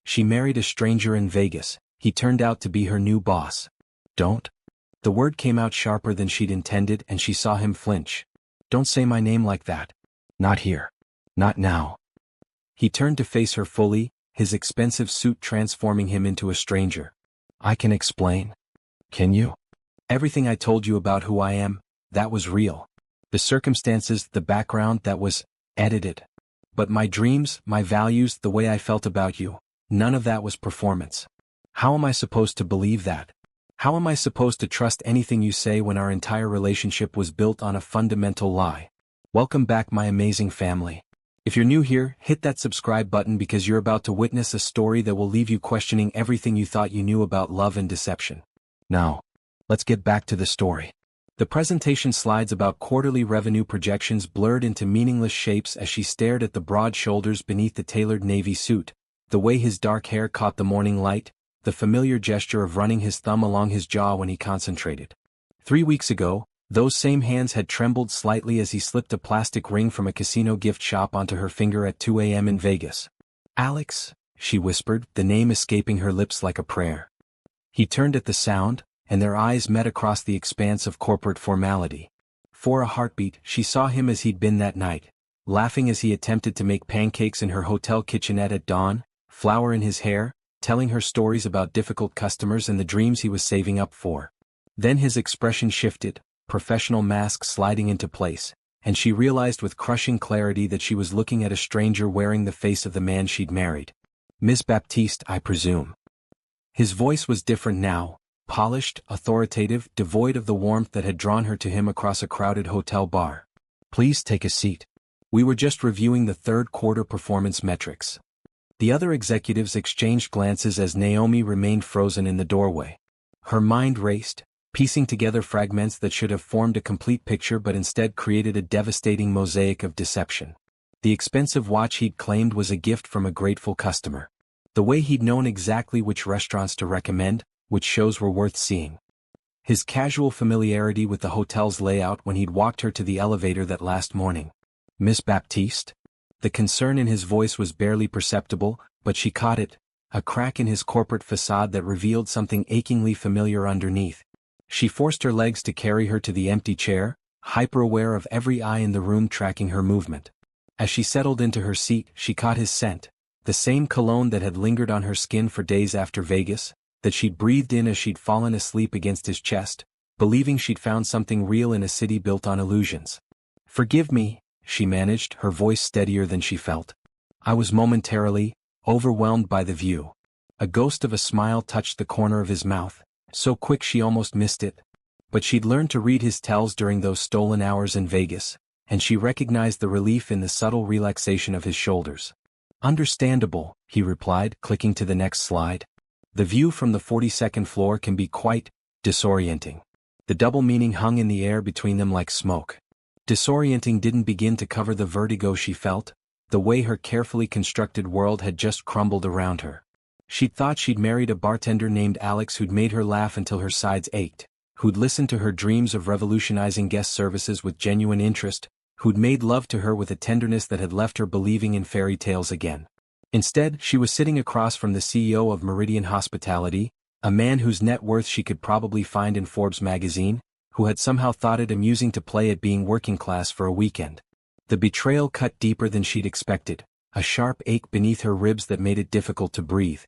She married a stranger in Vegas. He turned out to be her new boss. Don't. The word came out sharper than she'd intended and she saw him flinch. Don't say my name like that. Not here. Not now. He turned to face her fully, his expensive suit transforming him into a stranger. I can explain. Can you? Everything I told you about who I am, that was real. The circumstances, the background, that was edited. But my dreams, my values, the way I felt about you, none of that was performance. How am I supposed to believe that? How am I supposed to trust anything you say when our entire relationship was built on a fundamental lie? Welcome back, my amazing family. If you're new here, hit that subscribe button because you're about to witness a story that will leave you questioning everything you thought you knew about love and deception. Now, let's get back to the story. The presentation slides about quarterly revenue projections blurred into meaningless shapes as she stared at the broad shoulders beneath the tailored navy suit, the way his dark hair caught the morning light, the familiar gesture of running his thumb along his jaw when he concentrated. 3 weeks ago, those same hands had trembled slightly as he slipped a plastic ring from a casino gift shop onto her finger at 2 a.m. in Vegas. Alex, she whispered, the name escaping her lips like a prayer. He turned at the sound, and their eyes met across the expanse of corporate formality. For a heartbeat, she saw him as he'd been that night, laughing as he attempted to make pancakes in her hotel kitchenette at dawn, flour in his hair, telling her stories about difficult customers and the dreams he was saving up for. Then his expression shifted, professional mask sliding into place, and she realized with crushing clarity that she was looking at a stranger wearing the face of the man she'd married. Miss Baptiste, I presume. His voice was different now, polished, authoritative, devoid of the warmth that had drawn her to him across a crowded hotel bar. Please take a seat. We were just reviewing the third quarter performance metrics. The other executives exchanged glances as Naomi remained frozen in the doorway. Her mind raced, piecing together fragments that should have formed a complete picture but instead created a devastating mosaic of deception. The expensive watch he'd claimed was a gift from a grateful customer. The way he'd known exactly which restaurants to recommend, which shows were worth seeing. His casual familiarity with the hotel's layout when he'd walked her to the elevator that last morning. Miss Baptiste? The concern in his voice was barely perceptible, but she caught it, a crack in his corporate facade that revealed something achingly familiar underneath. She forced her legs to carry her to the empty chair, hyper-aware of every eye in the room tracking her movement. As she settled into her seat, she caught his scent, the same cologne that had lingered on her skin for days after Vegas, that she'd breathed in as she'd fallen asleep against his chest, believing she'd found something real in a city built on illusions. Forgive me, she managed, her voice steadier than she felt. I was momentarily overwhelmed by the view. A ghost of a smile touched the corner of his mouth, so quick she almost missed it. But she'd learned to read his tells during those stolen hours in Vegas, and she recognized the relief in the subtle relaxation of his shoulders. Understandable, he replied, clicking to the next slide. The view from the 42nd floor can be quite disorienting. The double meaning hung in the air between them like smoke. Disorienting didn't begin to cover the vertigo she felt, the way her carefully constructed world had just crumbled around her. She'd thought she'd married a bartender named Alex who'd made her laugh until her sides ached, who'd listened to her dreams of revolutionizing guest services with genuine interest, who'd made love to her with a tenderness that had left her believing in fairy tales again. Instead, she was sitting across from the CEO of Meridian Hospitality, a man whose net worth she could probably find in Forbes magazine, who had somehow thought it amusing to play at being working class for a weekend. The betrayal cut deeper than she'd expected, a sharp ache beneath her ribs that made it difficult to breathe.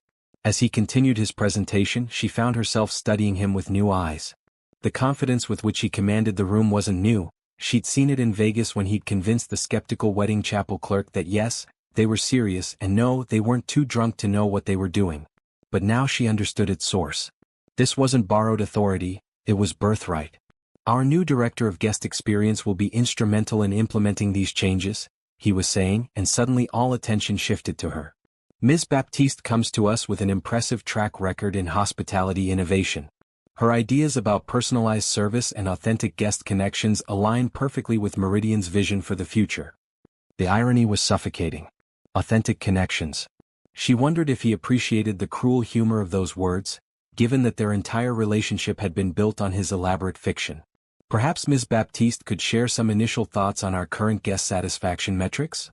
As he continued his presentation, she found herself studying him with new eyes. The confidence with which he commanded the room wasn't new. She'd seen it in Vegas when he'd convinced the skeptical wedding chapel clerk that yes, they were serious, and no, they weren't too drunk to know what they were doing. But now she understood its source. This wasn't borrowed authority, it was birthright. Our new director of guest experience will be instrumental in implementing these changes, he was saying, and suddenly all attention shifted to her. Ms. Baptiste comes to us with an impressive track record in hospitality innovation. Her ideas about personalized service and authentic guest connections align perfectly with Meridian's vision for the future. The irony was suffocating. Authentic connections. She wondered if he appreciated the cruel humor of those words, given that their entire relationship had been built on his elaborate fiction. Perhaps Ms. Baptiste could share some initial thoughts on our current guest satisfaction metrics?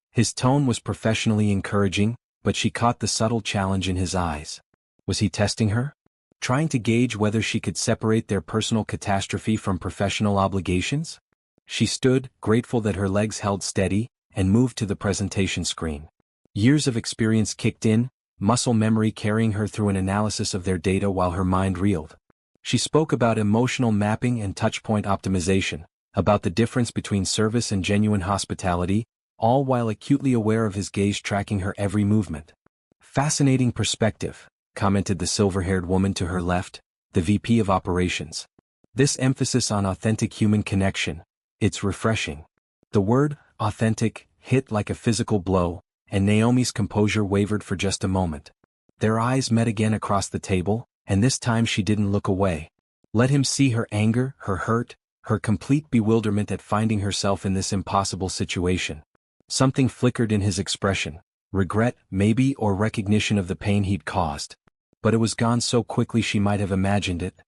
His tone was professionally encouraging, but she caught the subtle challenge in his eyes. Was he testing her? Trying to gauge whether she could separate their personal catastrophe from professional obligations? She stood, grateful that her legs held steady, and moved to the presentation screen. Years of experience kicked in, muscle memory carrying her through an analysis of their data while her mind reeled. She spoke about emotional mapping and touchpoint optimization, about the difference between service and genuine hospitality, all while acutely aware of his gaze tracking her every movement. Fascinating perspective, commented the silver-haired woman to her left, the VP of Operations. This emphasis on authentic human connection, it's refreshing. The word, authentic, hit like a physical blow, and Naomi's composure wavered for just a moment. Their eyes met again across the table, and this time she didn't look away. Let him see her anger, her hurt, her complete bewilderment at finding herself in this impossible situation. Something flickered in his expression, regret, maybe, or recognition of the pain he'd caused. But it was gone so quickly she might have imagined it.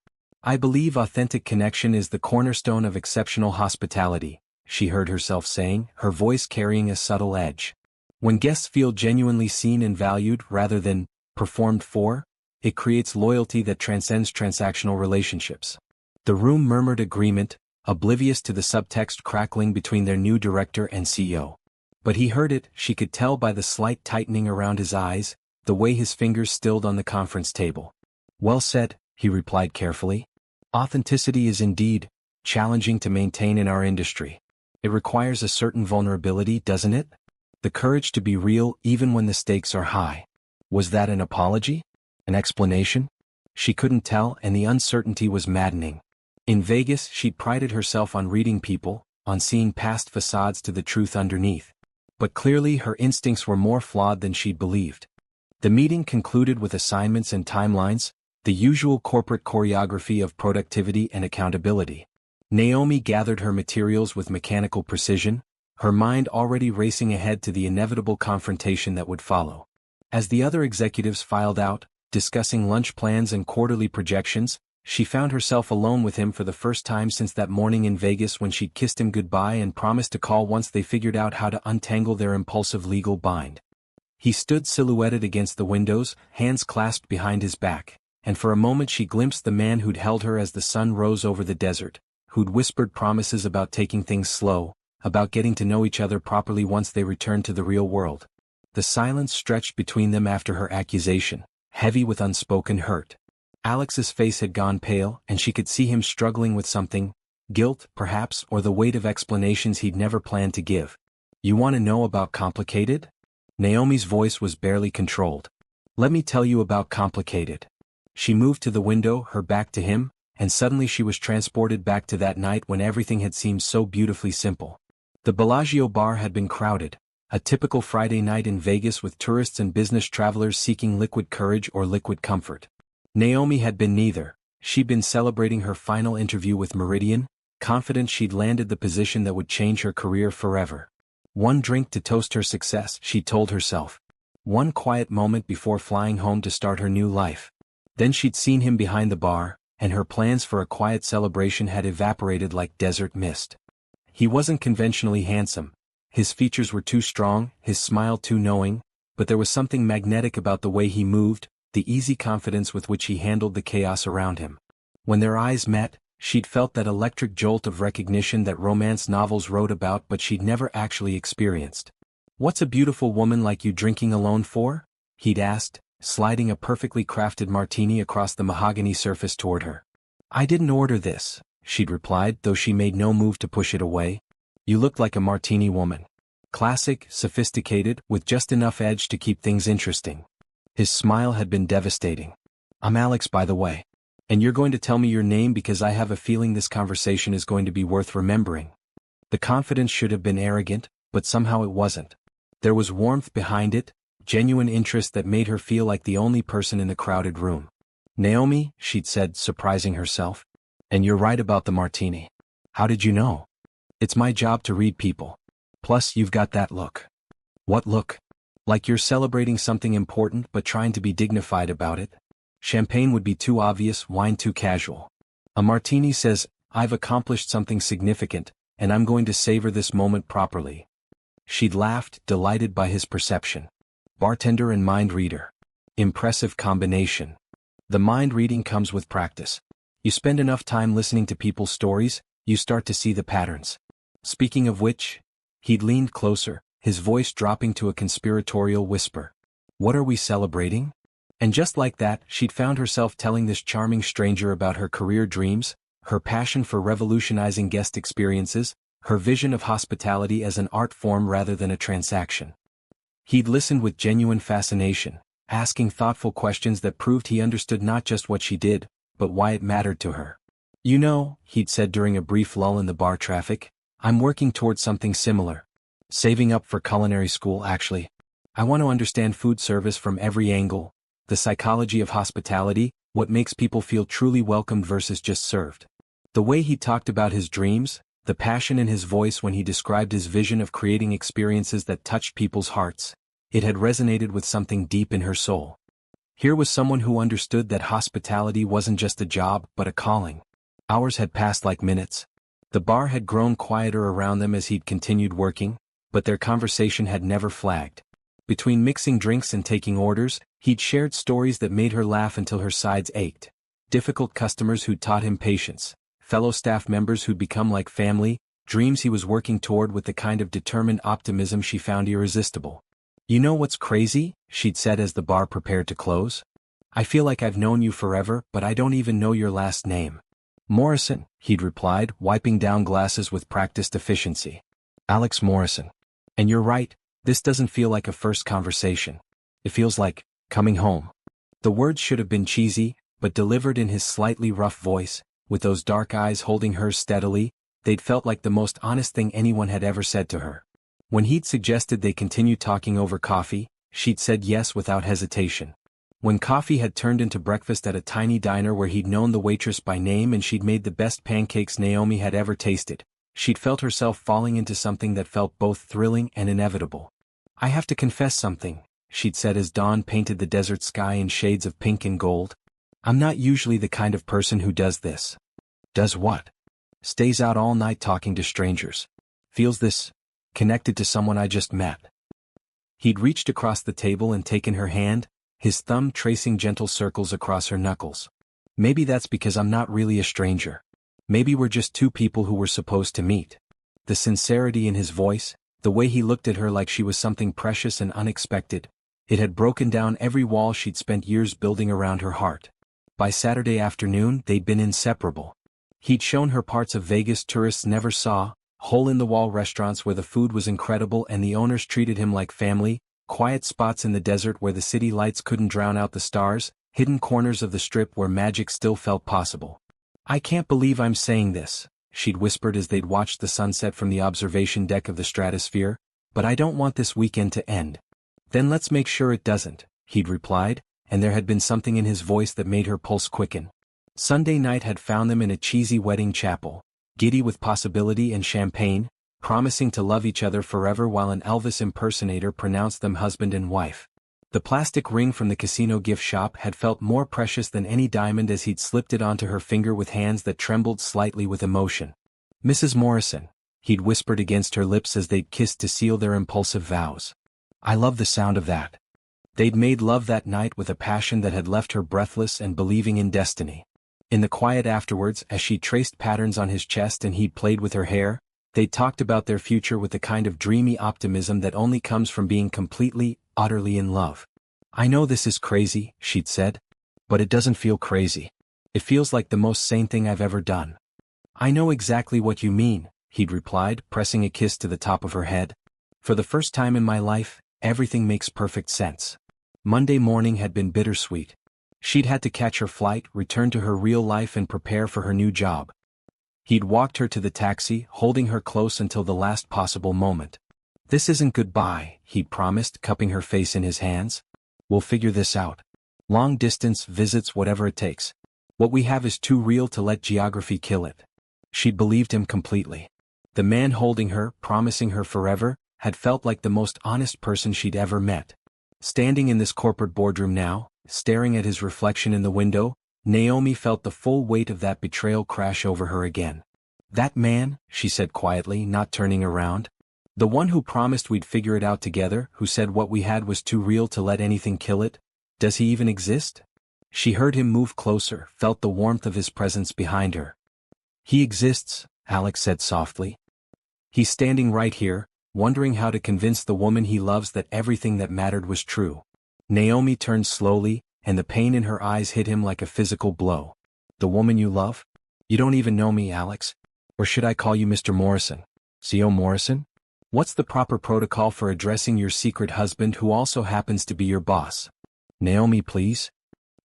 I believe authentic connection is the cornerstone of exceptional hospitality, she heard herself saying, her voice carrying a subtle edge. When guests feel genuinely seen and valued rather than performed for, it creates loyalty that transcends transactional relationships. The room murmured agreement, oblivious to the subtext crackling between their new director and CEO. But he heard it, she could tell by the slight tightening around his eyes, the way his fingers stilled on the conference table. Well said, he replied carefully. Authenticity is indeed challenging to maintain in our industry. It requires a certain vulnerability, doesn't it? The courage to be real even when the stakes are high. Was that an apology? An explanation? She couldn't tell, and the uncertainty was maddening. In Vegas, she'd prided herself on reading people, on seeing past facades to the truth underneath. But clearly her instincts were more flawed than she'd believed. The meeting concluded with assignments and timelines, the usual corporate choreography of productivity and accountability. Naomi gathered her materials with mechanical precision, her mind already racing ahead to the inevitable confrontation that would follow. As the other executives filed out, discussing lunch plans and quarterly projections, she found herself alone with him for the first time since that morning in Vegas when she'd kissed him goodbye and promised to call once they figured out how to untangle their impulsive legal bind. He stood silhouetted against the windows, hands clasped behind his back, and for a moment she glimpsed the man who'd held her as the sun rose over the desert, who'd whispered promises about taking things slow, about getting to know each other properly once they returned to the real world. The silence stretched between them after her accusation, heavy with unspoken hurt. Alex's face had gone pale, and she could see him struggling with something, guilt, perhaps, or the weight of explanations he'd never planned to give. You want to know about complicated? Naomi's voice was barely controlled. Let me tell you about complicated. She moved to the window, her back to him, and suddenly she was transported back to that night when everything had seemed so beautifully simple. The Bellagio bar had been crowded, a typical Friday night in Vegas with tourists and business travelers seeking liquid courage or liquid comfort. Naomi had been neither. She'd been celebrating her final interview with Meridian, confident she'd landed the position that would change her career forever. One drink to toast her success, she told herself. One quiet moment before flying home to start her new life. Then she'd seen him behind the bar, and her plans for a quiet celebration had evaporated like desert mist. He wasn't conventionally handsome. His features were too strong, his smile too knowing, but there was something magnetic about the way he moved, the easy confidence with which he handled the chaos around him. When their eyes met, she'd felt that electric jolt of recognition that romance novels wrote about but she'd never actually experienced. What's a beautiful woman like you drinking alone for? He'd asked, sliding a perfectly crafted martini across the mahogany surface toward her. I didn't order this, she'd replied, though she made no move to push it away. You look like a martini woman. Classic, sophisticated, with just enough edge to keep things interesting. His smile had been devastating. I'm Alex, by the way. And you're going to tell me your name because I have a feeling this conversation is going to be worth remembering. The confidence should have been arrogant, but somehow it wasn't. There was warmth behind it, genuine interest that made her feel like the only person in the crowded room. Naomi, she'd said, surprising herself. And you're right about the martini. How did you know? It's my job to read people. Plus, you've got that look. What look? Like you're celebrating something important but trying to be dignified about it. Champagne would be too obvious, wine too casual. A martini says, I've accomplished something significant, and I'm going to savor this moment properly. She'd laughed, delighted by his perception. Bartender and mind reader. Impressive combination. The mind reading comes with practice. You spend enough time listening to people's stories, you start to see the patterns. Speaking of which, he'd leaned closer, his voice dropping to a conspiratorial whisper. What are we celebrating? And just like that, she'd found herself telling this charming stranger about her career dreams, her passion for revolutionizing guest experiences, her vision of hospitality as an art form rather than a transaction. He'd listened with genuine fascination, asking thoughtful questions that proved he understood not just what she did, but why it mattered to her. You know, he'd said during a brief lull in the bar traffic, I'm working towards something similar. Saving up for culinary school, actually. I want to understand food service from every angle, the psychology of hospitality, what makes people feel truly welcomed versus just served. The way he talked about his dreams, the passion in his voice when he described his vision of creating experiences that touched people's hearts, it had resonated with something deep in her soul. Here was someone who understood that hospitality wasn't just a job but a calling. Hours had passed like minutes. The bar had grown quieter around them as he'd continued working, but their conversation had never flagged. Between mixing drinks and taking orders, he'd shared stories that made her laugh until her sides ached. Difficult customers who'd taught him patience, fellow staff members who'd become like family, dreams he was working toward with the kind of determined optimism she found irresistible. You know what's crazy? She'd said as the bar prepared to close. I feel like I've known you forever, but I don't even know your last name. Morrison, he'd replied, wiping down glasses with practiced efficiency. Alex Morrison. And you're right, this doesn't feel like a first conversation. It feels like coming home. The words should have been cheesy, but delivered in his slightly rough voice, with those dark eyes holding hers steadily, they'd felt like the most honest thing anyone had ever said to her. When he'd suggested they continue talking over coffee, she'd said yes without hesitation. When coffee had turned into breakfast at a tiny diner where he'd known the waitress by name and she'd made the best pancakes Naomi had ever tasted, she'd felt herself falling into something that felt both thrilling and inevitable. I have to confess something, she'd said as dawn painted the desert sky in shades of pink and gold. I'm not usually the kind of person who does this. Does what? Stays out all night talking to strangers. Feels this connected to someone I just met. He'd reached across the table and taken her hand, his thumb tracing gentle circles across her knuckles. Maybe that's because I'm not really a stranger. Maybe we're just two people who were supposed to meet. The sincerity in his voice, the way he looked at her like she was something precious and unexpected, it had broken down every wall she'd spent years building around her heart. By Saturday afternoon, they'd been inseparable. He'd shown her parts of Vegas tourists never saw, hole-in-the-wall restaurants where the food was incredible and the owners treated him like family, quiet spots in the desert where the city lights couldn't drown out the stars, hidden corners of the strip where magic still felt possible. I can't believe I'm saying this, she'd whispered as they'd watched the sunset from the observation deck of the Stratosphere, but I don't want this weekend to end. Then let's make sure it doesn't, he'd replied, and there had been something in his voice that made her pulse quicken. Sunday night had found them in a cheesy wedding chapel, giddy with possibility and champagne, promising to love each other forever while an Elvis impersonator pronounced them husband and wife. The plastic ring from the casino gift shop had felt more precious than any diamond as he'd slipped it onto her finger with hands that trembled slightly with emotion. Mrs. Morrison, he'd whispered against her lips as they'd kissed to seal their impulsive vows. I love the sound of that. They'd made love that night with a passion that had left her breathless and believing in destiny. In the quiet afterwards, as she traced patterns on his chest and he'd played with her hair, they talked about their future with the kind of dreamy optimism that only comes from being completely, utterly in love. I know this is crazy, she'd said, but it doesn't feel crazy. It feels like the most sane thing I've ever done. I know exactly what you mean, he'd replied, pressing a kiss to the top of her head. For the first time in my life, everything makes perfect sense. Monday morning had been bittersweet. She'd had to catch her flight, return to her real life and prepare for her new job. He'd walked her to the taxi, holding her close until the last possible moment. This isn't goodbye, he'd promised, cupping her face in his hands. We'll figure this out. Long distance, visits, whatever it takes. What we have is too real to let geography kill it. She'd believed him completely. The man holding her, promising her forever, had felt like the most honest person she'd ever met. Standing in this corporate boardroom now, staring at his reflection in the window, Naomi felt the full weight of that betrayal crash over her again. That man, she said quietly, not turning around. The one who promised we'd figure it out together, who said what we had was too real to let anything kill it? Does he even exist? She heard him move closer, felt the warmth of his presence behind her. He exists, Alex said softly. He's standing right here, wondering how to convince the woman he loves that everything that mattered was true. Naomi turned slowly, and the pain in her eyes hit him like a physical blow. The woman you love? You don't even know me, Alex. Or should I call you Mr. Morrison? C.O. Morrison? What's the proper protocol for addressing your secret husband who also happens to be your boss? Naomi, please?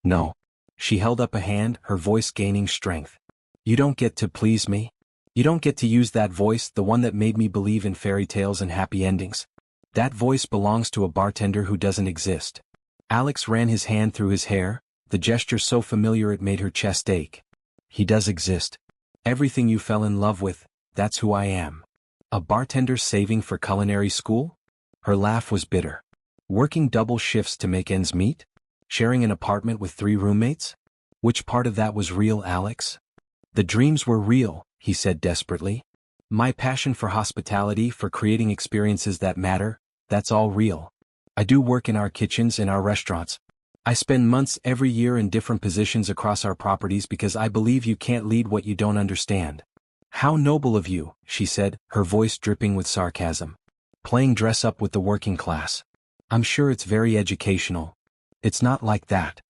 No. She held up a hand, her voice gaining strength. You don't get to please me. You don't get to use that voice, the one that made me believe in fairy tales and happy endings. That voice belongs to a bartender who doesn't exist. Alex ran his hand through his hair, the gesture so familiar it made her chest ache. He does exist. Everything you fell in love with, that's who I am. A bartender saving for culinary school? Her laugh was bitter. Working double shifts to make ends meet? Sharing an apartment with 3 roommates? Which part of that was real, Alex? The dreams were real, he said desperately. My passion for hospitality, for creating experiences that matter, that's all real. I do work in our kitchens, in our restaurants. I spend months every year in different positions across our properties because I believe you can't lead what you don't understand. How noble of you, she said, her voice dripping with sarcasm. Playing dress up with the working class. I'm sure it's very educational. It's not like that.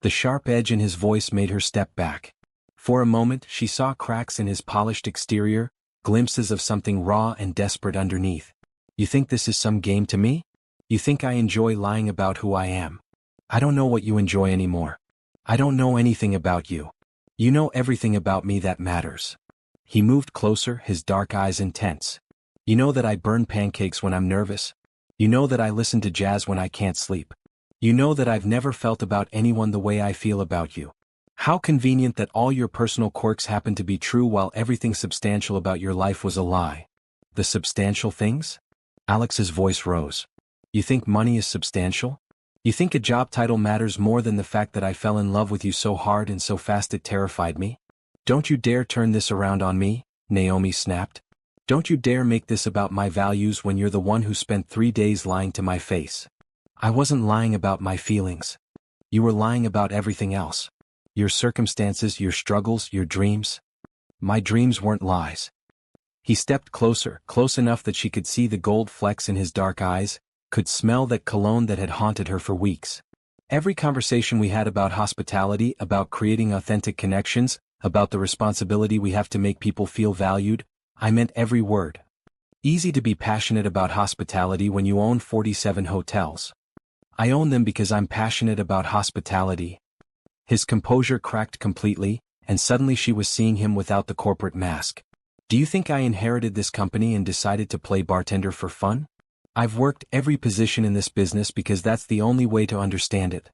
The sharp edge in his voice made her step back. For a moment she saw cracks in his polished exterior, glimpses of something raw and desperate underneath. You think this is some game to me? You think I enjoy lying about who I am? I don't know what you enjoy anymore. I don't know anything about you. You know everything about me that matters. He moved closer, his dark eyes intense. You know that I burn pancakes when I'm nervous. You know that I listen to jazz when I can't sleep. You know that I've never felt about anyone the way I feel about you. How convenient that all your personal quirks happen to be true while everything substantial about your life was a lie. The substantial things? Alex's voice rose. You think money is substantial? You think a job title matters more than the fact that I fell in love with you so hard and so fast it terrified me? Don't you dare turn this around on me, Naomi snapped. Don't you dare make this about my values when you're the one who spent 3 days lying to my face. I wasn't lying about my feelings. You were lying about everything else. Your circumstances, your struggles, your dreams. My dreams weren't lies. He stepped closer, close enough that she could see the gold flecks in his dark eyes, could smell that cologne that had haunted her for weeks. Every conversation we had about hospitality, about creating authentic connections, about the responsibility we have to make people feel valued, I meant every word. Easy to be passionate about hospitality when you own 47 hotels. I own them because I'm passionate about hospitality. His composure cracked completely, and suddenly she was seeing him without the corporate mask. Do you think I inherited this company and decided to play bartender for fun? I've worked every position in this business because that's the only way to understand it.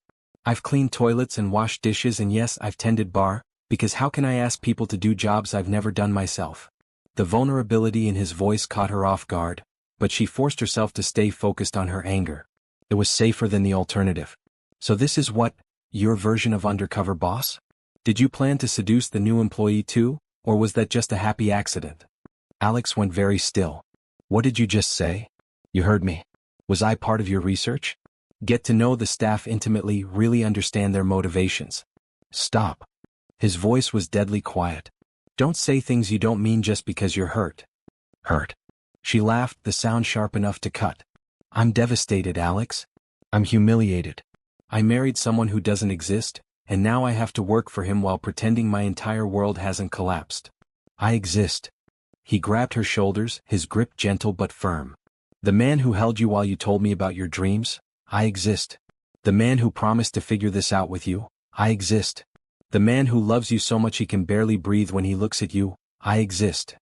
I've cleaned toilets and washed dishes, and yes, I've tended bar, because how can I ask people to do jobs I've never done myself? The vulnerability in his voice caught her off guard, but she forced herself to stay focused on her anger. It was safer than the alternative. So this is what, your version of undercover boss? Did you plan to seduce the new employee too, or was that just a happy accident? Alex went very still. What did you just say? You heard me. Was I part of your research? Get to know the staff intimately, really understand their motivations. Stop. His voice was deadly quiet. Don't say things you don't mean just because you're hurt. Hurt? She laughed, the sound sharp enough to cut. I'm devastated, Alex. I'm humiliated. I married someone who doesn't exist, and now I have to work for him while pretending my entire world hasn't collapsed. I exist. He grabbed her shoulders, his grip gentle but firm. The man who held you while you told me about your dreams, I exist. The man who promised to figure this out with you, I exist. The man who loves you so much he can barely breathe when he looks at you, I exist.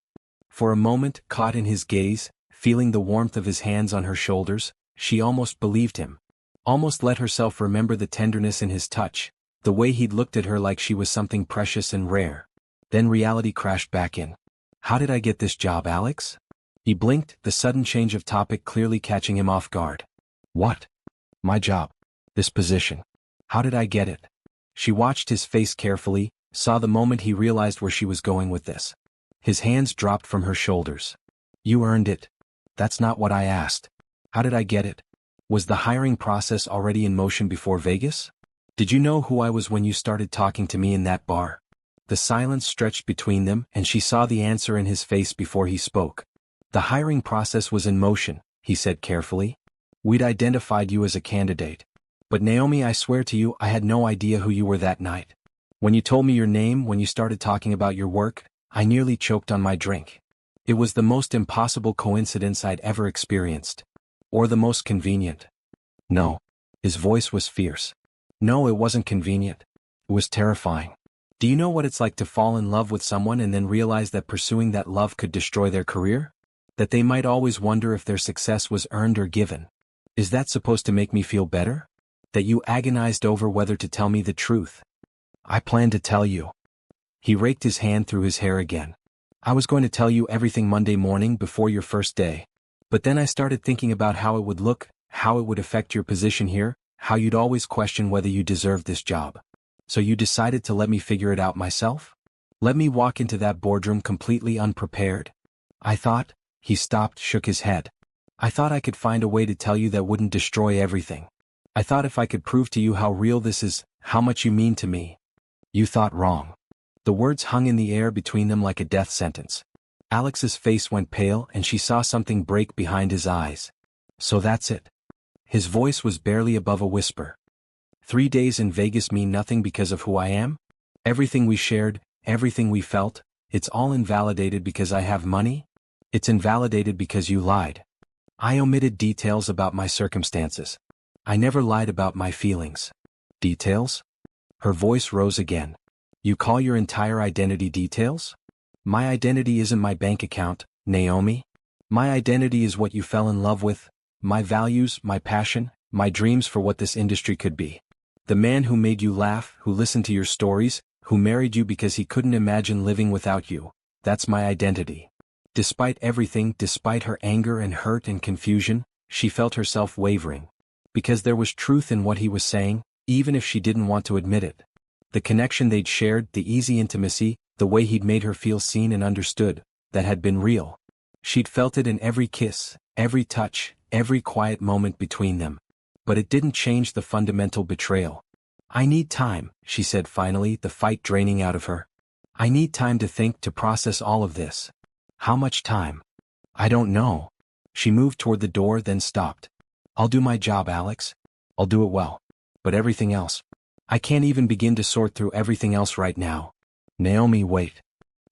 For a moment, caught in his gaze, feeling the warmth of his hands on her shoulders, she almost believed him. Almost let herself remember the tenderness in his touch, the way he'd looked at her like she was something precious and rare. Then reality crashed back in. How did I get this job, Alex? He blinked, the sudden change of topic clearly catching him off guard. What? My job. This position. How did I get it? She watched his face carefully, saw the moment he realized where she was going with this. His hands dropped from her shoulders. You earned it. That's not what I asked. How did I get it? Was the hiring process already in motion before Vegas? Did you know who I was when you started talking to me in that bar? The silence stretched between them, and she saw the answer in his face before he spoke. The hiring process was in motion, he said carefully. We'd identified you as a candidate. But Naomi, I swear to you, I had no idea who you were that night. When you told me your name, when you started talking about your work, I nearly choked on my drink. It was the most impossible coincidence I'd ever experienced. Or the most convenient. No. His voice was fierce. No, it wasn't convenient. It was terrifying. Do you know what it's like to fall in love with someone and then realize that pursuing that love could destroy their career? That they might always wonder if their success was earned or given? Is that supposed to make me feel better? That you agonized over whether to tell me the truth? I planned to tell you. He raked his hand through his hair again. I was going to tell you everything Monday morning before your first day. But then I started thinking about how it would look, how it would affect your position here, how you'd always question whether you deserved this job. So you decided to let me figure it out myself? Let me walk into that boardroom completely unprepared? I thought, he stopped, shook his head. I thought I could find a way to tell you that wouldn't destroy everything. I thought if I could prove to you how real this is, how much you mean to me. You thought wrong. The words hung in the air between them like a death sentence. Alex's face went pale and she saw something break behind his eyes. So that's it. His voice was barely above a whisper. 3 days in Vegas mean nothing because of who I am? Everything we shared, everything we felt, it's all invalidated because I have money? It's invalidated because you lied. I omitted details about my circumstances. I never lied about my feelings. Details? Her voice rose again. You call your entire identity details? My identity isn't my bank account, Naomi. My identity is what you fell in love with, my values, my passion, my dreams for what this industry could be. The man who made you laugh, who listened to your stories, who married you because he couldn't imagine living without you. That's my identity. Despite everything, despite her anger and hurt and confusion, she felt herself wavering. Because there was truth in what he was saying, even if she didn't want to admit it. The connection they'd shared, the easy intimacy, the way he'd made her feel seen and understood, that had been real. She'd felt it in every kiss, every touch, every quiet moment between them. But it didn't change the fundamental betrayal. I need time, she said finally, the fight draining out of her. I need time to think, to process all of this. How much time? I don't know. She moved toward the door, then stopped. I'll do my job, Alex. I'll do it well. But everything else. I can't even begin to sort through everything else right now. Naomi, wait.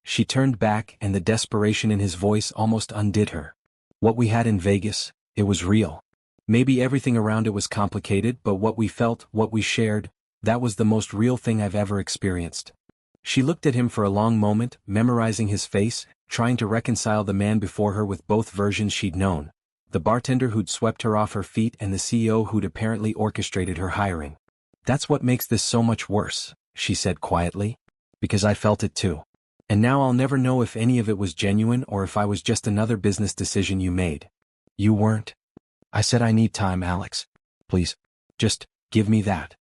She turned back and the desperation in his voice almost undid her. What we had in Vegas, it was real. Maybe everything around it was complicated, but what we felt, what we shared, that was the most real thing I've ever experienced. She looked at him for a long moment, memorizing his face, trying to reconcile the man before her with both versions she'd known. The bartender who'd swept her off her feet and the CEO who'd apparently orchestrated her hiring. That's what makes this so much worse, she said quietly. Because I felt it too. And now I'll never know if any of it was genuine or if I was just another business decision you made. You weren't. I said I need time, Alex. Please, just give me that.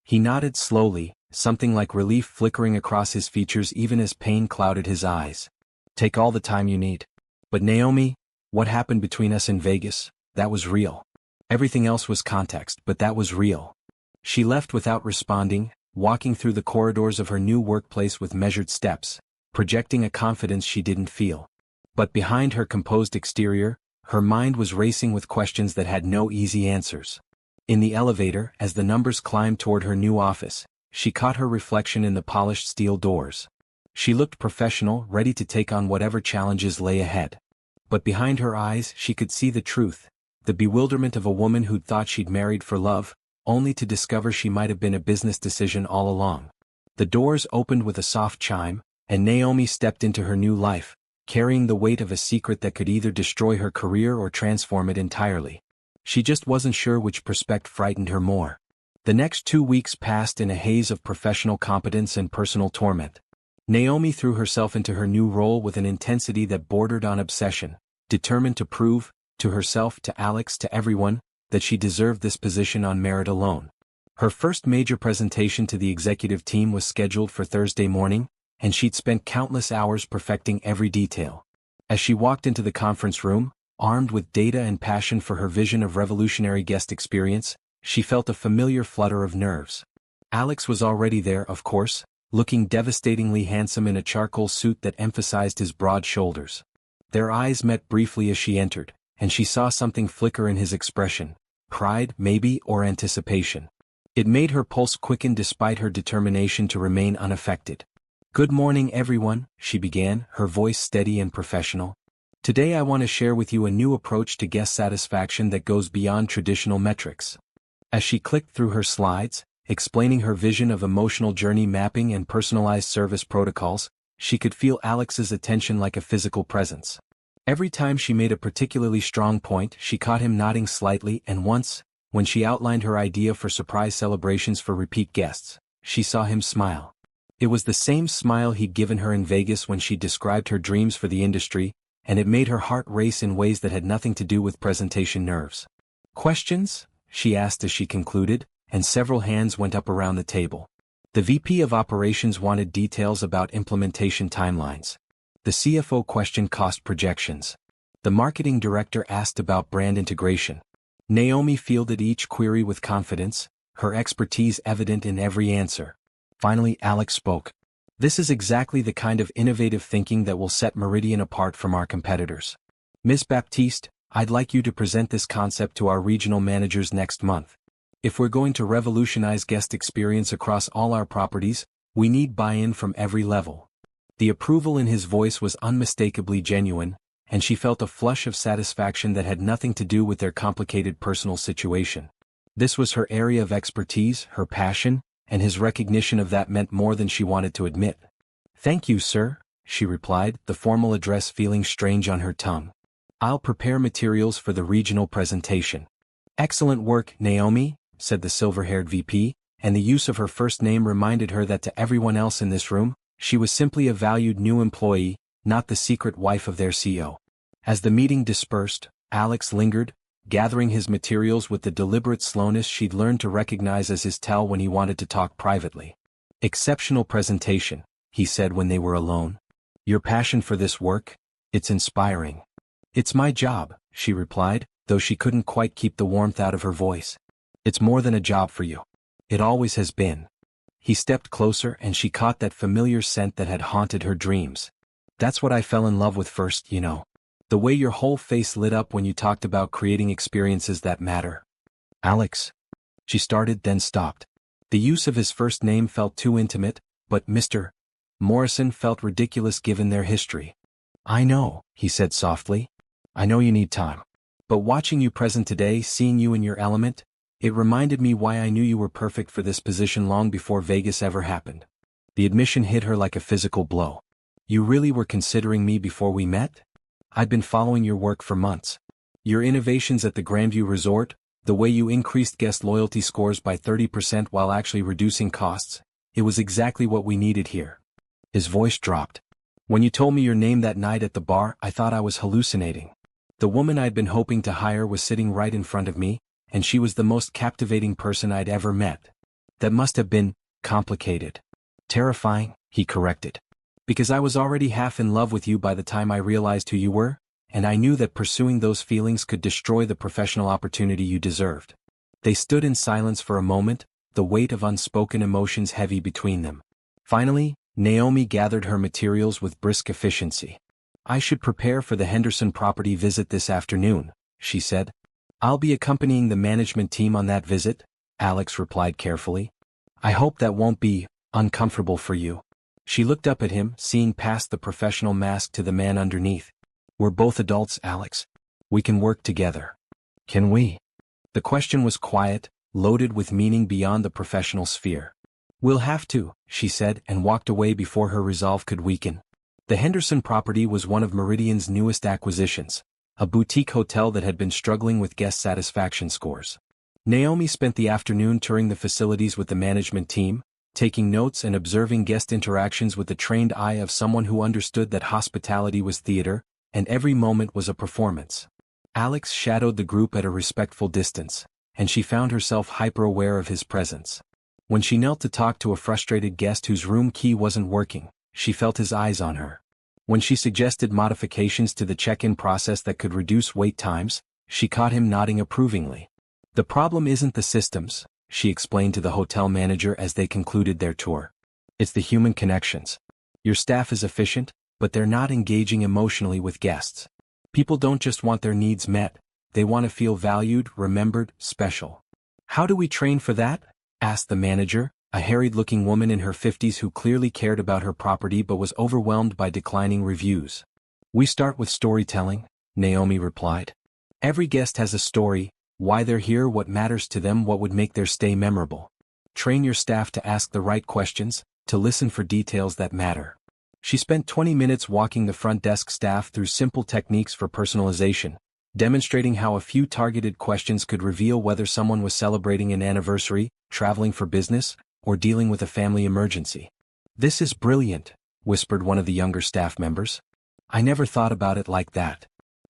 He nodded slowly, something like relief flickering across his features even as pain clouded his eyes. Take all the time you need. But Naomi, what happened between us in Vegas, that was real. Everything else was context, but that was real. She left without responding, walking through the corridors of her new workplace with measured steps, projecting a confidence she didn't feel. But behind her composed exterior, her mind was racing with questions that had no easy answers. In the elevator, as the numbers climbed toward her new office, she caught her reflection in the polished steel doors. She looked professional, ready to take on whatever challenges lay ahead. But behind her eyes she could see the truth, the bewilderment of a woman who'd thought she'd married for love, only to discover she might have been a business decision all along. The doors opened with a soft chime, and Naomi stepped into her new life, carrying the weight of a secret that could either destroy her career or transform it entirely. She just wasn't sure which prospect frightened her more. The next 2 weeks passed in a haze of professional competence and personal torment. Naomi threw herself into her new role with an intensity that bordered on obsession, determined to prove, to herself, to Alex, to everyone, that she deserved this position on merit alone. Her first major presentation to the executive team was scheduled for Thursday morning, and she'd spent countless hours perfecting every detail. As she walked into the conference room, Armed with data and passion for her vision of revolutionary guest experience, she felt a familiar flutter of nerves. Alex was already there, of course, looking devastatingly handsome in a charcoal suit that emphasized his broad shoulders. Their eyes met briefly as she entered, and she saw something flicker in his expression. Pride, maybe, or anticipation. It made her pulse quicken despite her determination to remain unaffected. "Good morning, everyone," she began, her voice steady and professional. "Today I want to share with you a new approach to guest satisfaction that goes beyond traditional metrics." As she clicked through her slides, explaining her vision of emotional journey mapping and personalized service protocols, she could feel Alex's attention like a physical presence. Every time she made a particularly strong point, she caught him nodding slightly, and once, when she outlined her idea for surprise celebrations for repeat guests, she saw him smile. It was the same smile he'd given her in Vegas when she described her dreams for the industry, and it made her heart race in ways that had nothing to do with presentation nerves. "Questions?" she asked as she concluded, and several hands went up around the table. The VP of Operations wanted details about implementation timelines. The CFO questioned cost projections. The marketing director asked about brand integration. Naomi fielded each query with confidence, her expertise evident in every answer. Finally, Alex spoke. "This is exactly the kind of innovative thinking that will set Meridian apart from our competitors. Ms. Baptiste, I'd like you to present this concept to our regional managers next month. If we're going to revolutionize guest experience across all our properties, we need buy-in from every level." The approval in his voice was unmistakably genuine, and she felt a flush of satisfaction that had nothing to do with their complicated personal situation. This was her area of expertise, her passion, and his recognition of that meant more than she wanted to admit. "Thank you, sir," she replied, the formal address feeling strange on her tongue. "I'll prepare materials for the regional presentation." "Excellent work, Naomi," said the silver-haired VP, and the use of her first name reminded her that to everyone else in this room, she was simply a valued new employee, not the secret wife of their CEO. As the meeting dispersed, Alex lingered, gathering his materials with the deliberate slowness she'd learned to recognize as his tell when he wanted to talk privately. "Exceptional presentation," he said when they were alone. "Your passion for this work? It's inspiring." "It's my job," she replied, though she couldn't quite keep the warmth out of her voice. "It's more than a job for you. It always has been." He stepped closer and she caught that familiar scent that had haunted her dreams. "That's what I fell in love with first, you know. The way your whole face lit up when you talked about creating experiences that matter." "Alex," she started, then stopped. The use of his first name felt too intimate, but Mr. Morrison felt ridiculous given their history. "I know," he said softly. "I know you need time. But watching you present today, seeing you in your element, it reminded me why I knew you were perfect for this position long before Vegas ever happened." The admission hit her like a physical blow. "You really were considering me before we met? I'd been following your work for months. Your innovations at the Grandview Resort, the way you increased guest loyalty scores by 30% while actually reducing costs, it was exactly what we needed here." His voice dropped. "When you told me your name that night at the bar, I thought I was hallucinating. The woman I'd been hoping to hire was sitting right in front of me, and she was the most captivating person I'd ever met. That must have been complicated. Terrifying," he corrected. "Because I was already half in love with you by the time I realized who you were, and I knew that pursuing those feelings could destroy the professional opportunity you deserved." They stood in silence for a moment, the weight of unspoken emotions heavy between them. Finally, Naomi gathered her materials with brisk efficiency. "I should prepare for the Henderson property visit this afternoon," she said. "I'll be accompanying the management team on that visit," Alex replied carefully. "I hope that won't be uncomfortable for you." She looked up at him, seeing past the professional mask to the man underneath. "We're both adults, Alex. We can work together." "Can we?" The question was quiet, loaded with meaning beyond the professional sphere. "We'll have to," she said, and walked away before her resolve could weaken. The Henderson property was one of Meridian's newest acquisitions, a boutique hotel that had been struggling with guest satisfaction scores. Naomi spent the afternoon touring the facilities with the management team, taking notes and observing guest interactions with the trained eye of someone who understood that hospitality was theater, and every moment was a performance. Alex shadowed the group at a respectful distance, and she found herself hyper-aware of his presence. When she knelt to talk to a frustrated guest whose room key wasn't working, she felt his eyes on her. When she suggested modifications to the check-in process that could reduce wait times, she caught him nodding approvingly. The problem isn't the systems, she explained to the hotel manager as they concluded their tour. It's the human connections. Your staff is efficient, but they're not engaging emotionally with guests. People don't just want their needs met, they want to feel valued, remembered, special. How do we train for that? Asked the manager, a harried-looking woman in her 50s who clearly cared about her property but was overwhelmed by declining reviews. We start with storytelling, Naomi replied. Every guest has a story, why they're here, what matters to them, what would make their stay memorable. Train your staff to ask the right questions, to listen for details that matter. She spent 20 minutes walking the front desk staff through simple techniques for personalization, demonstrating how a few targeted questions could reveal whether someone was celebrating an anniversary, traveling for business, or dealing with a family emergency. This is brilliant, whispered one of the younger staff members. I never thought about it like that.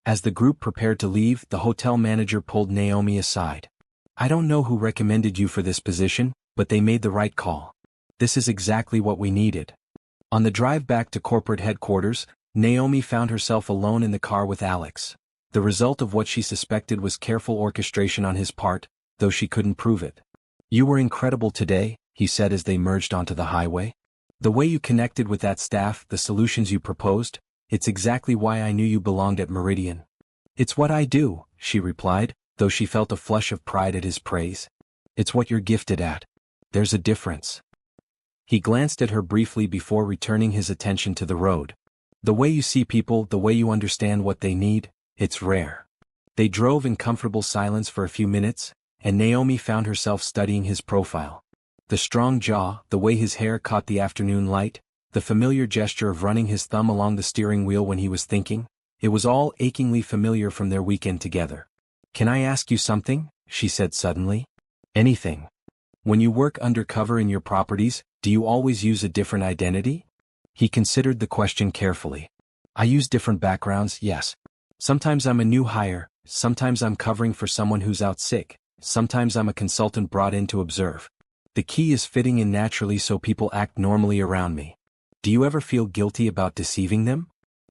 As the group prepared to leave, the hotel manager pulled Naomi aside. I don't know who recommended you for this position, but they made the right call. This is exactly what we needed. On the drive back to corporate headquarters, Naomi found herself alone in the car with Alex. The result of what she suspected was careful orchestration on his part, though she couldn't prove it. You were incredible today, he said as they merged onto the highway. The way you connected with that staff, the solutions you proposed, it's exactly why I knew you belonged at Meridian. It's what I do, she replied, though she felt a flush of pride at his praise. It's what you're gifted at. There's a difference. He glanced at her briefly before returning his attention to the road. The way you see people, the way you understand what they need, it's rare. They drove in comfortable silence for a few minutes, and Naomi found herself studying his profile. The strong jaw, the way his hair caught the afternoon light, the familiar gesture of running his thumb along the steering wheel when he was thinking, it was all achingly familiar from their weekend together. Can I ask you something? She said suddenly. Anything. When you work undercover in your properties, do you always use a different identity? He considered the question carefully. I use different backgrounds, yes. Sometimes I'm a new hire, sometimes I'm covering for someone who's out sick, sometimes I'm a consultant brought in to observe. The key is fitting in naturally so people act normally around me. Do you ever feel guilty about deceiving them?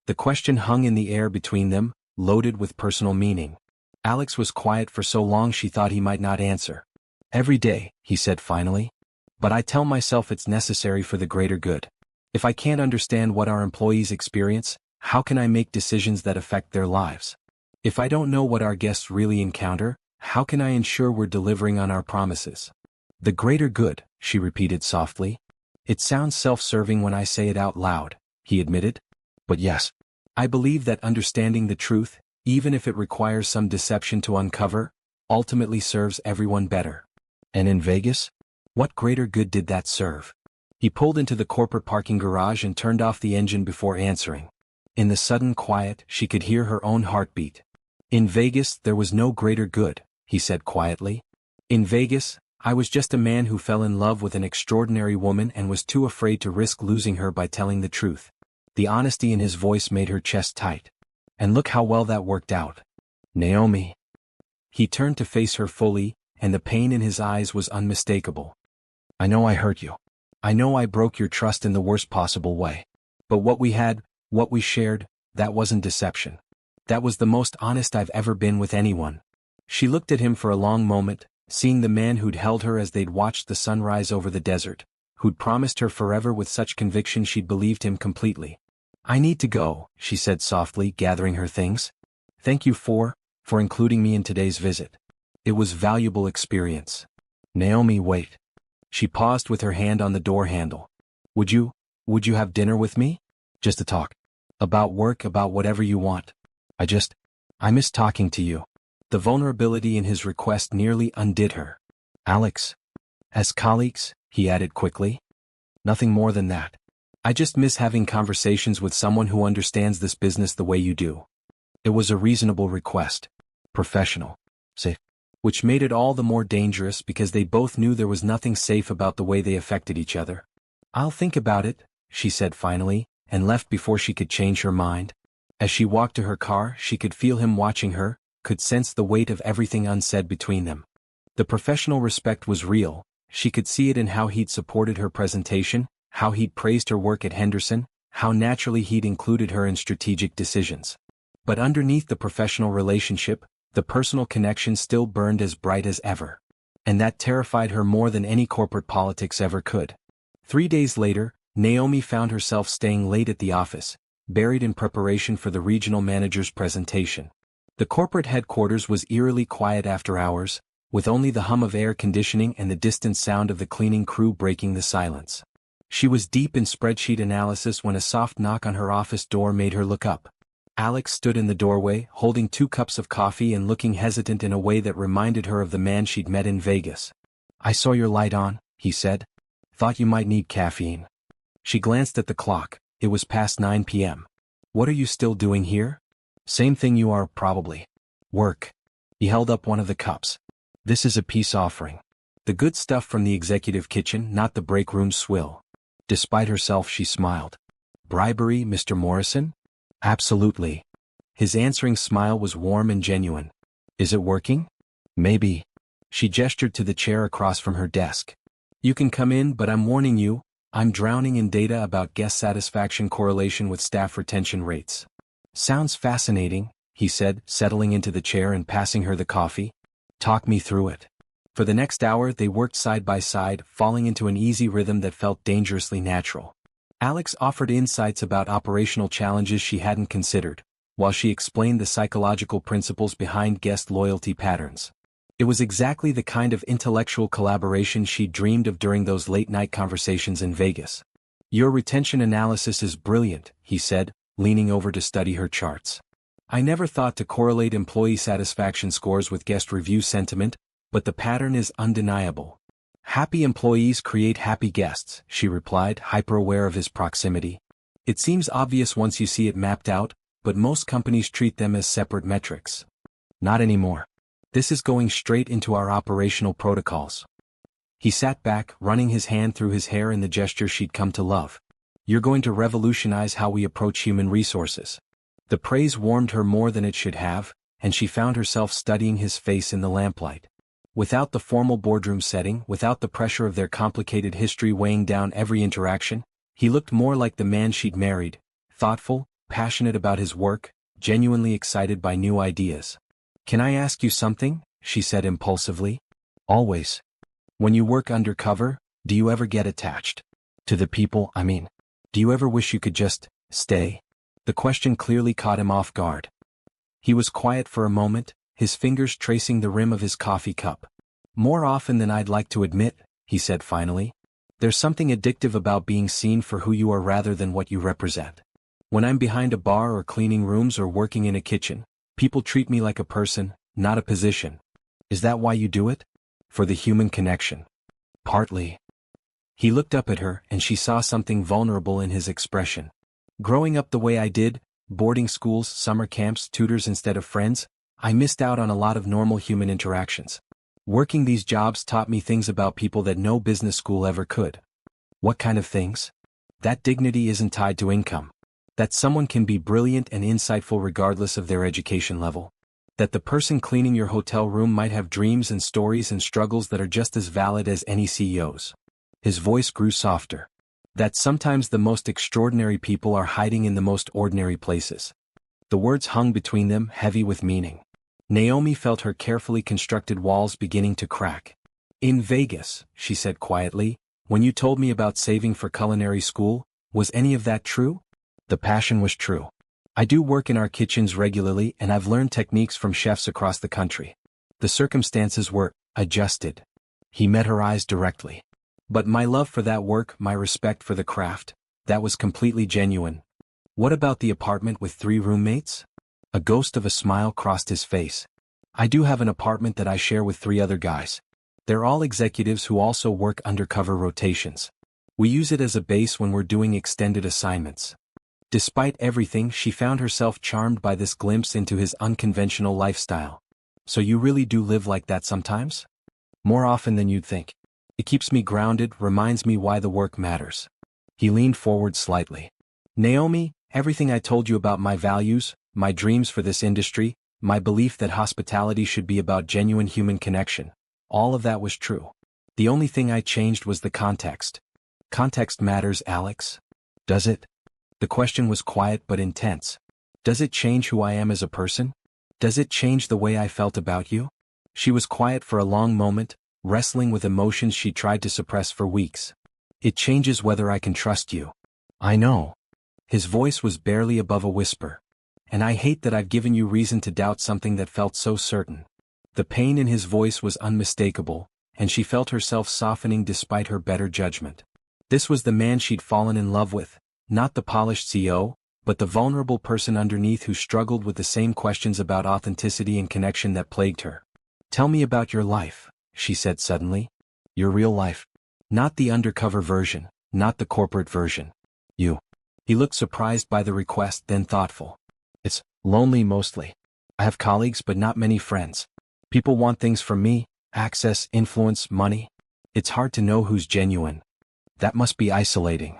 The question hung in the air between them, loaded with personal meaning. Alex was quiet for so long she thought he might not answer. Every day, he said finally. But I tell myself it's necessary for the greater good. If I can't understand what our employees experience, how can I make decisions that affect their lives? If I don't know what our guests really encounter, how can I ensure we're delivering on our promises? The greater good, she repeated softly. It sounds self-serving when I say it out loud, he admitted. But yes, I believe that understanding the truth, even if it requires some deception to uncover, ultimately serves everyone better. And in Vegas? What greater good did that serve? He pulled into the corporate parking garage and turned off the engine before answering. In the sudden quiet, she could hear her own heartbeat. In Vegas, there was no greater good, he said quietly. In Vegas, I was just a man who fell in love with an extraordinary woman and was too afraid to risk losing her by telling the truth. The honesty in his voice made her chest tight. And look how well that worked out. Naomi. He turned to face her fully, and the pain in his eyes was unmistakable. I know I hurt you. I know I broke your trust in the worst possible way. But what we had, what we shared, that wasn't deception. That was the most honest I've ever been with anyone. She looked at him for a long moment, seeing the man who'd held her as they'd watched the sunrise over the desert, who'd promised her forever with such conviction she'd believed him completely. I need to go, she said softly, gathering her things. Thank you for including me in today's visit. It was valuable experience. Naomi, wait. She paused with her hand on the door handle. Would you have dinner with me? Just to talk. About work, about whatever you want. I miss talking to you. The vulnerability in his request nearly undid her. Alex. As colleagues, he added quickly. Nothing more than that. I just miss having conversations with someone who understands this business the way you do. It was a reasonable request. Professional. Safe. Which made it all the more dangerous because they both knew there was nothing safe about the way they affected each other. I'll think about it, she said finally, and left before she could change her mind. As she walked to her car, she could feel him watching her, could sense the weight of everything unsaid between them. The professional respect was real. She could see it in how he'd supported her presentation, how he'd praised her work at Henderson, how naturally he'd included her in strategic decisions. But underneath the professional relationship, the personal connection still burned as bright as ever. And that terrified her more than any corporate politics ever could. 3 days later, Naomi found herself staying late at the office, buried in preparation for the regional manager's presentation. The corporate headquarters was eerily quiet after hours, with only the hum of air conditioning and the distant sound of the cleaning crew breaking the silence. She was deep in spreadsheet analysis when a soft knock on her office door made her look up. Alex stood in the doorway, holding 2 cups of coffee and looking hesitant in a way that reminded her of the man she'd met in Vegas. "I saw your light on," he said. "Thought you might need caffeine." She glanced at the clock. It was past 9 p.m. "What are you still doing here?" "Same thing you are, probably. Work." He held up one of the cups. "This is a peace offering. The good stuff from the executive kitchen, not the break room swill." Despite herself, she smiled. "Bribery, Mr. Morrison?" "Absolutely." His answering smile was warm and genuine. "Is it working?" "Maybe." She gestured to the chair across from her desk. "You can come in, but I'm warning you, I'm drowning in data about guest satisfaction correlation with staff retention rates." "Sounds fascinating," he said, settling into the chair and passing her the coffee. "Talk me through it." For the next hour they worked side by side, falling into an easy rhythm that felt dangerously natural. Alex offered insights about operational challenges she hadn't considered, while she explained the psychological principles behind guest loyalty patterns. It was exactly the kind of intellectual collaboration she dreamed of during those late-night conversations in Vegas. "Your retention analysis is brilliant," he said, leaning over to study her charts. "I never thought to correlate employee satisfaction scores with guest review sentiment, but the pattern is undeniable." "Happy employees create happy guests," she replied, hyper-aware of his proximity. "It seems obvious once you see it mapped out, but most companies treat them as separate metrics." "Not anymore. This is going straight into our operational protocols." He sat back, running his hand through his hair in the gesture she'd come to love. "You're going to revolutionize how we approach human resources." The praise warmed her more than it should have, and she found herself studying his face in the lamplight. Without the formal boardroom setting, without the pressure of their complicated history weighing down every interaction, he looked more like the man she'd married, thoughtful, passionate about his work, genuinely excited by new ideas. "Can I ask you something?" she said impulsively. "Always." "When you work undercover, do you ever get attached? To the people, I mean. Do you ever wish you could just stay?" The question clearly caught him off guard. He was quiet for a moment, his fingers tracing the rim of his coffee cup. "More often than I'd like to admit," he said finally. "There's something addictive about being seen for who you are rather than what you represent. When I'm behind a bar or cleaning rooms or working in a kitchen, people treat me like a person, not a position." "Is that why you do it?" "For the human connection." "Partly." He looked up at her, and she saw something vulnerable in his expression. "Growing up the way I did, boarding schools, summer camps, tutors instead of friends, I missed out on a lot of normal human interactions. Working these jobs taught me things about people that no business school ever could." "What kind of things?" "That dignity isn't tied to income. That someone can be brilliant and insightful regardless of their education level. That the person cleaning your hotel room might have dreams and stories and struggles that are just as valid as any CEO's." His voice grew softer. "That sometimes the most extraordinary people are hiding in the most ordinary places." The words hung between them, heavy with meaning. Naomi felt her carefully constructed walls beginning to crack. "In Vegas," she said quietly, "when you told me about saving for culinary school, was any of that true?" "The passion was true. I do work in our kitchens regularly and I've learned techniques from chefs across the country. The circumstances were adjusted." He met her eyes directly. "But my love for that work, my respect for the craft, that was completely genuine." "What about the apartment with 3 roommates?" A ghost of a smile crossed his face. "I do have an apartment that I share with 3 other guys. They're all executives who also work undercover rotations. We use it as a base when we're doing extended assignments." Despite everything, she found herself charmed by this glimpse into his unconventional lifestyle. "So you really do live like that sometimes?" "More often than you'd think. It keeps me grounded, reminds me why the work matters." He leaned forward slightly. "Naomi, everything I told you about my values, my dreams for this industry, my belief that hospitality should be about genuine human connection, all of that was true. The only thing I changed was the context." "Context matters, Alex." "Does it?" The question was quiet but intense. Does it change who I am as a person? Does it change the way I felt about you? She was quiet for a long moment, wrestling with emotions she tried to suppress for weeks. It changes whether I can trust you. I know. His voice was barely above a whisper. And I hate that I've given you reason to doubt something that felt so certain. The pain in his voice was unmistakable, and she felt herself softening despite her better judgment. This was the man she'd fallen in love with, not the polished CEO, but the vulnerable person underneath who struggled with the same questions about authenticity and connection that plagued her. Tell me about your life, she said suddenly. Your real life. Not the undercover version, not the corporate version. You. He looked surprised by the request, then thoughtful. It's lonely mostly. I have colleagues but not many friends. People want things from me, access, influence, money. It's hard to know who's genuine. That must be isolating.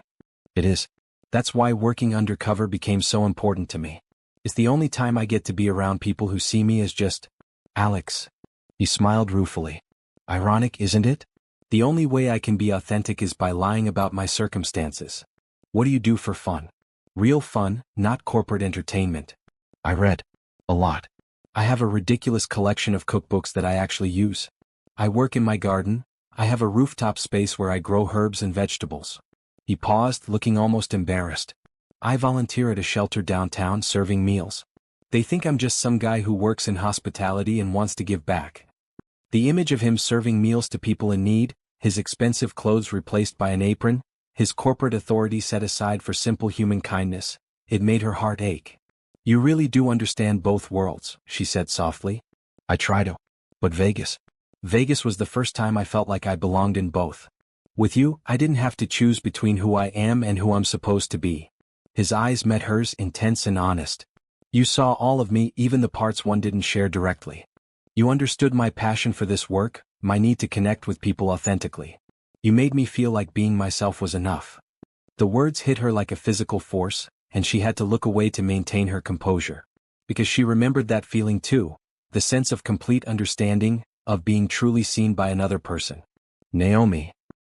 It is. That's why working undercover became so important to me. It's the only time I get to be around people who see me as just Alex. He smiled ruefully. Ironic, isn't it? The only way I can be authentic is by lying about my circumstances. What do you do for fun? Real fun, not corporate entertainment. I read. A lot. I have a ridiculous collection of cookbooks that I actually use. I work in my garden. I have a rooftop space where I grow herbs and vegetables. He paused, looking almost embarrassed. I volunteer at a shelter downtown serving meals. They think I'm just some guy who works in hospitality and wants to give back. The image of him serving meals to people in need, his expensive clothes replaced by an apron, his corporate authority set aside for simple human kindness, it made her heart ache. You really do understand both worlds, she said softly. I try to. But Vegas was the first time I felt like I belonged in both. With you, I didn't have to choose between who I am and who I'm supposed to be. His eyes met hers, intense and honest. You saw all of me, even the parts one didn't share directly. You understood my passion for this work, my need to connect with people authentically. You made me feel like being myself was enough. The words hit her like a physical force, and she had to look away to maintain her composure. Because she remembered that feeling too, the sense of complete understanding, of being truly seen by another person. Naomi.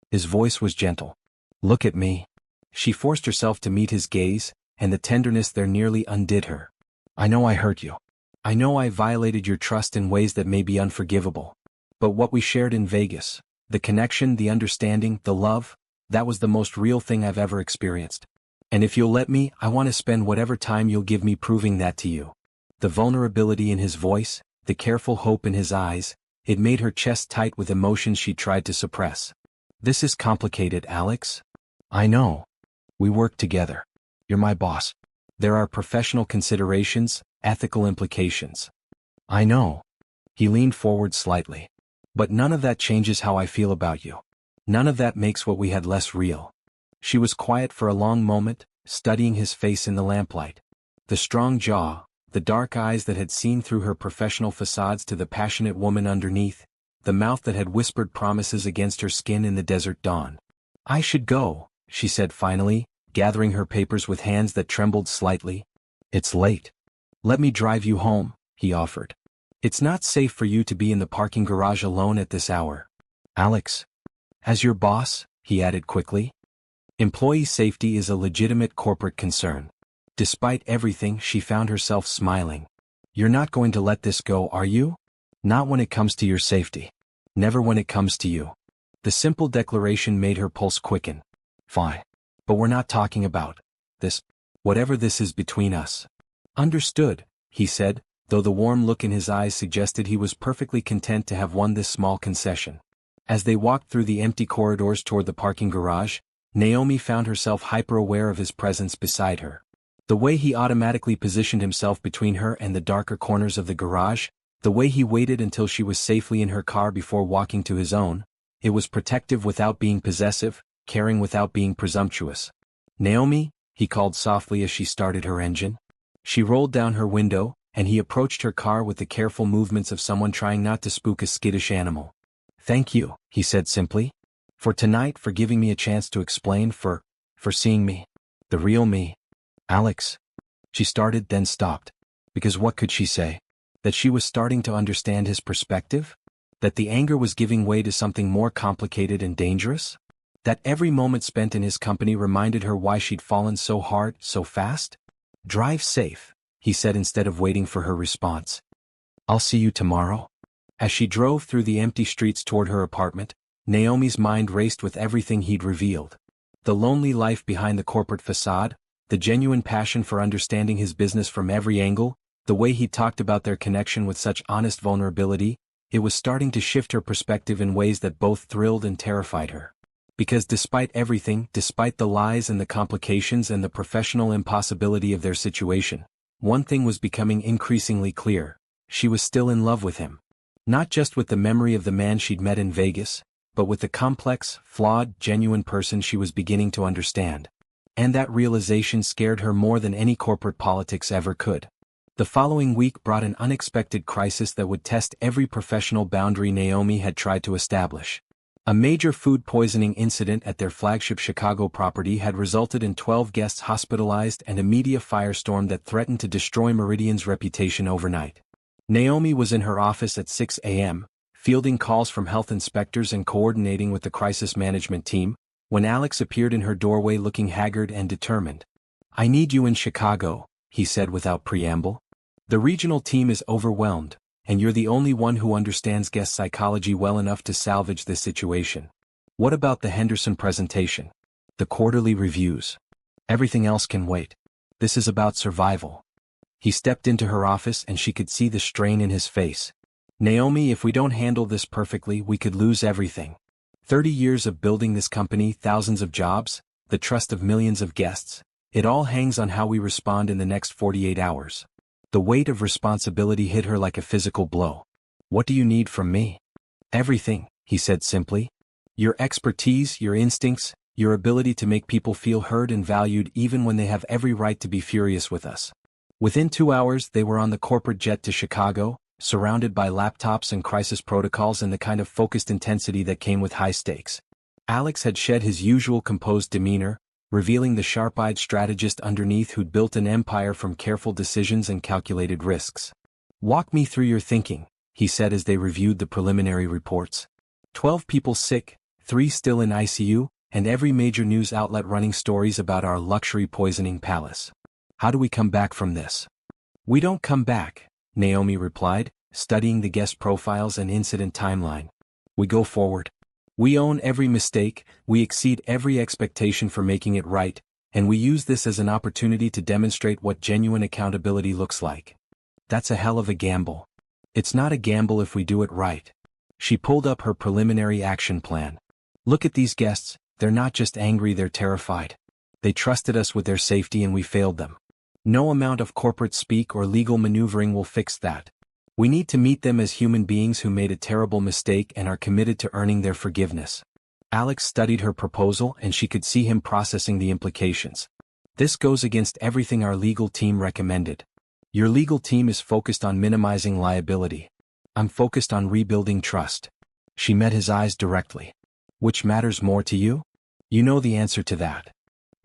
His voice was gentle. Look at me. She forced herself to meet his gaze, and the tenderness there nearly undid her. I know I hurt you. I know I violated your trust in ways that may be unforgivable. But what we shared in Vegas, the connection, the understanding, the love, that was the most real thing I've ever experienced. And if you'll let me, I want to spend whatever time you'll give me proving that to you. The vulnerability in his voice, the careful hope in his eyes, it made her chest tight with emotions she tried to suppress. This is complicated, Alex. I know. We work together. You're my boss. There are professional considerations, ethical implications. I know. He leaned forward slightly. But none of that changes how I feel about you. None of that makes what we had less real. She was quiet for a long moment, studying his face in the lamplight. The strong jaw, the dark eyes that had seen through her professional facades to the passionate woman underneath, the mouth that had whispered promises against her skin in the desert dawn. I should go, she said finally, gathering her papers with hands that trembled slightly. It's late. Let me drive you home, he offered. It's not safe for you to be in the parking garage alone at this hour. Alex. As your boss, he added quickly. Employee safety is a legitimate corporate concern. Despite everything, she found herself smiling. You're not going to let this go, are you? Not when it comes to your safety. Never when it comes to you. The simple declaration made her pulse quicken. Fine. But we're not talking about this. Whatever this is between us. Understood, he said, though the warm look in his eyes suggested he was perfectly content to have won this small concession. As they walked through the empty corridors toward the parking garage, Naomi found herself hyper-aware of his presence beside her. The way he automatically positioned himself between her and the darker corners of the garage, the way he waited until she was safely in her car before walking to his own, it was protective without being possessive, caring without being presumptuous. Naomi, he called softly as she started her engine. She rolled down her window, and he approached her car with the careful movements of someone trying not to spook a skittish animal. Thank you, he said simply. For tonight, for giving me a chance to explain, for seeing me. The real me. Alex. She started, then stopped. Because what could she say? That she was starting to understand his perspective? That the anger was giving way to something more complicated and dangerous? That every moment spent in his company reminded her why she'd fallen so hard, so fast? "Drive safe," he said instead of waiting for her response. "I'll see you tomorrow." As she drove through the empty streets toward her apartment, Naomi's mind raced with everything he'd revealed. The lonely life behind the corporate facade, the genuine passion for understanding his business from every angle, the way he talked about their connection with such honest vulnerability, it was starting to shift her perspective in ways that both thrilled and terrified her. Because despite everything, despite the lies and the complications and the professional impossibility of their situation, one thing was becoming increasingly clear: she was still in love with him. Not just with the memory of the man she'd met in Vegas, but with the complex, flawed, genuine person she was beginning to understand. And that realization scared her more than any corporate politics ever could. The following week brought an unexpected crisis that would test every professional boundary Naomi had tried to establish. A major food poisoning incident at their flagship Chicago property had resulted in 12 guests hospitalized and a media firestorm that threatened to destroy Meridian's reputation overnight. Naomi was in her office at 6 a.m., fielding calls from health inspectors and coordinating with the crisis management team, when Alex appeared in her doorway looking haggard and determined. "I need you in Chicago," he said without preamble. "The regional team is overwhelmed, and you're the only one who understands guest psychology well enough to salvage this situation. What about the Henderson presentation? The quarterly reviews? Everything else can wait. This is about survival." He stepped into her office and she could see the strain in his face. "Naomi, if we don't handle this perfectly, we could lose everything. 30 years of building this company, thousands of jobs, the trust of millions of guests. It all hangs on how we respond in the next 48 hours. The weight of responsibility hit her like a physical blow. "What do you need from me?" "Everything," he said simply. "Your expertise, your instincts, your ability to make people feel heard and valued even when they have every right to be furious with us." Within 2 hours, they were on the corporate jet to Chicago, surrounded by laptops and crisis protocols and the kind of focused intensity that came with high stakes. Alex had shed his usual composed demeanor, revealing the sharp-eyed strategist underneath who'd built an empire from careful decisions and calculated risks. "Walk me through your thinking," he said as they reviewed the preliminary reports. 12 people sick, 3 still in ICU, and every major news outlet running stories about our luxury poisoning palace. "How do we come back from this?" "We don't come back," Naomi replied, studying the guest profiles and incident timeline. "We go forward. We own every mistake, we exceed every expectation for making it right, and we use this as an opportunity to demonstrate what genuine accountability looks like." "That's a hell of a gamble." "It's not a gamble if we do it right." She pulled up her preliminary action plan. "Look at these guests, they're not just angry, they're terrified. They trusted us with their safety and we failed them. No amount of corporate speak or legal maneuvering will fix that. We need to meet them as human beings who made a terrible mistake and are committed to earning their forgiveness." Alex studied her proposal and she could see him processing the implications. "This goes against everything our legal team recommended. Your legal team is focused on minimizing liability. I'm focused on rebuilding trust." She met his eyes directly. "Which matters more to you? You know the answer to that."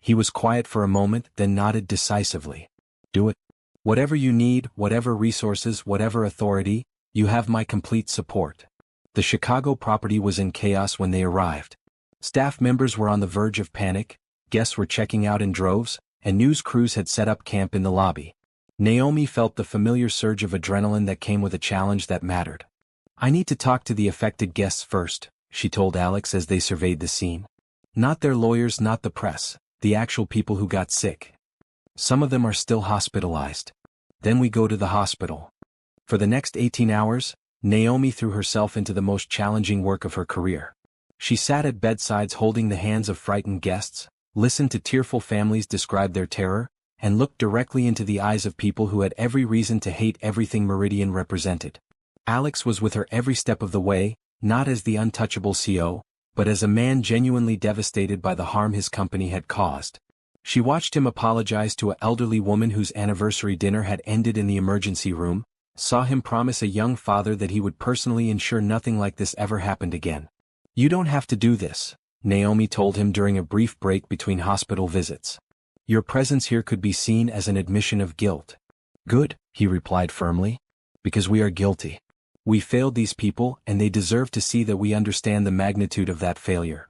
He was quiet for a moment, then nodded decisively. "Do it. Whatever you need, whatever resources, whatever authority, you have my complete support." The Chicago property was in chaos when they arrived. Staff members were on the verge of panic, guests were checking out in droves, and news crews had set up camp in the lobby. Naomi felt the familiar surge of adrenaline that came with a challenge that mattered. "I need to talk to the affected guests first," she told Alex as they surveyed the scene. "Not their lawyers, not the press, the actual people who got sick. Some of them are still hospitalized. Then we go to the hospital." For the next 18 hours, Naomi threw herself into the most challenging work of her career. She sat at bedsides holding the hands of frightened guests, listened to tearful families describe their terror, and looked directly into the eyes of people who had every reason to hate everything Meridian represented. Alex was with her every step of the way, not as the untouchable CO, but as a man genuinely devastated by the harm his company had caused. She watched him apologize to an elderly woman whose anniversary dinner had ended in the emergency room, saw him promise a young father that he would personally ensure nothing like this ever happened again. "You don't have to do this," Naomi told him during a brief break between hospital visits. "Your presence here could be seen as an admission of guilt." "Good," he replied firmly. "Because we are guilty. We failed these people and they deserve to see that we understand the magnitude of that failure."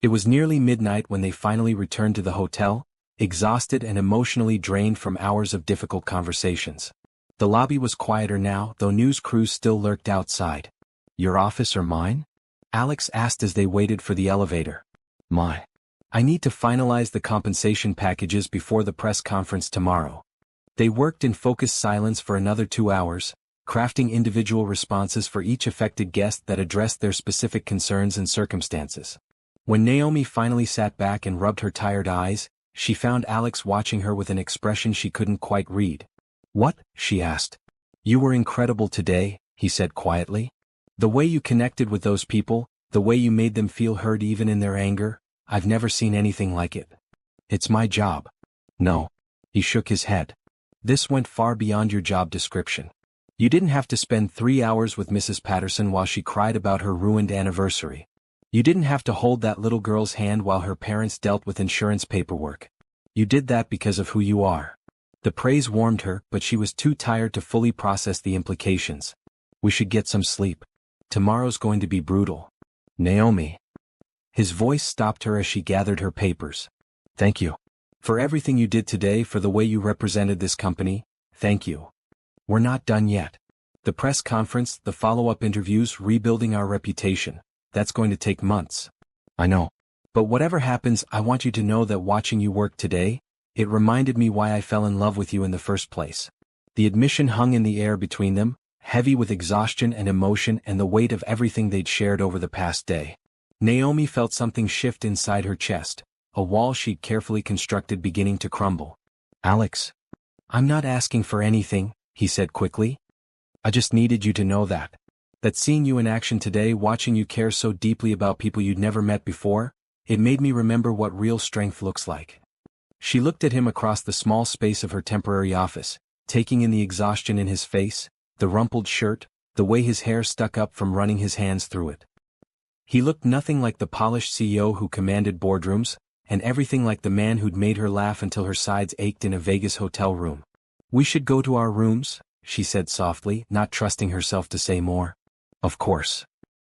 It was nearly midnight when they finally returned to the hotel, exhausted and emotionally drained from hours of difficult conversations. The lobby was quieter now, though news crews still lurked outside. "Your office or mine?" Alex asked as they waited for the elevator. "My. I need to finalize the compensation packages before the press conference tomorrow." They worked in focused silence for another 2 hours, crafting individual responses for each affected guest that addressed their specific concerns and circumstances. When Naomi finally sat back and rubbed her tired eyes, she found Alex watching her with an expression she couldn't quite read. "What?" she asked. "You were incredible today," he said quietly. "The way you connected with those people, the way you made them feel heard even in their anger, I've never seen anything like it." "It's my job." "No." He shook his head. "This went far beyond your job description. You didn't have to spend 3 hours with Mrs. Patterson while she cried about her ruined anniversary. You didn't have to hold that little girl's hand while her parents dealt with insurance paperwork. You did that because of who you are." The praise warmed her, but she was too tired to fully process the implications. "We should get some sleep. Tomorrow's going to be brutal." "Naomi." His voice stopped her as she gathered her papers. "Thank you. For everything you did today, for the way you represented this company, thank you. We're not done yet. The press conference, the follow-up interviews, rebuilding our reputation, that's going to take months." "I know. But whatever happens, I want you to know that watching you work today, it reminded me why I fell in love with you in the first place." The admission hung in the air between them, heavy with exhaustion and emotion and the weight of everything they'd shared over the past day. Naomi felt something shift inside her chest, a wall she'd carefully constructed beginning to crumble. "Alex, I'm not asking for anything," he said quickly. "I just needed you to know that seeing you in action today, watching you care so deeply about people you'd never met before, it made me remember what real strength looks like." She looked at him across the small space of her temporary office, taking in the exhaustion in his face, the rumpled shirt, the way his hair stuck up from running his hands through it. He looked nothing like the polished CEO who commanded boardrooms, and everything like the man who'd made her laugh until her sides ached in a Vegas hotel room. "We should go to our rooms," she said softly, not trusting herself to say more. "Of course."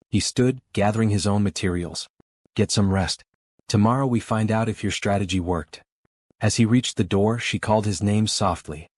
He stood, gathering his own materials. "Get some rest. Tomorrow we find out if your strategy worked." As he reached the door, she called his name softly.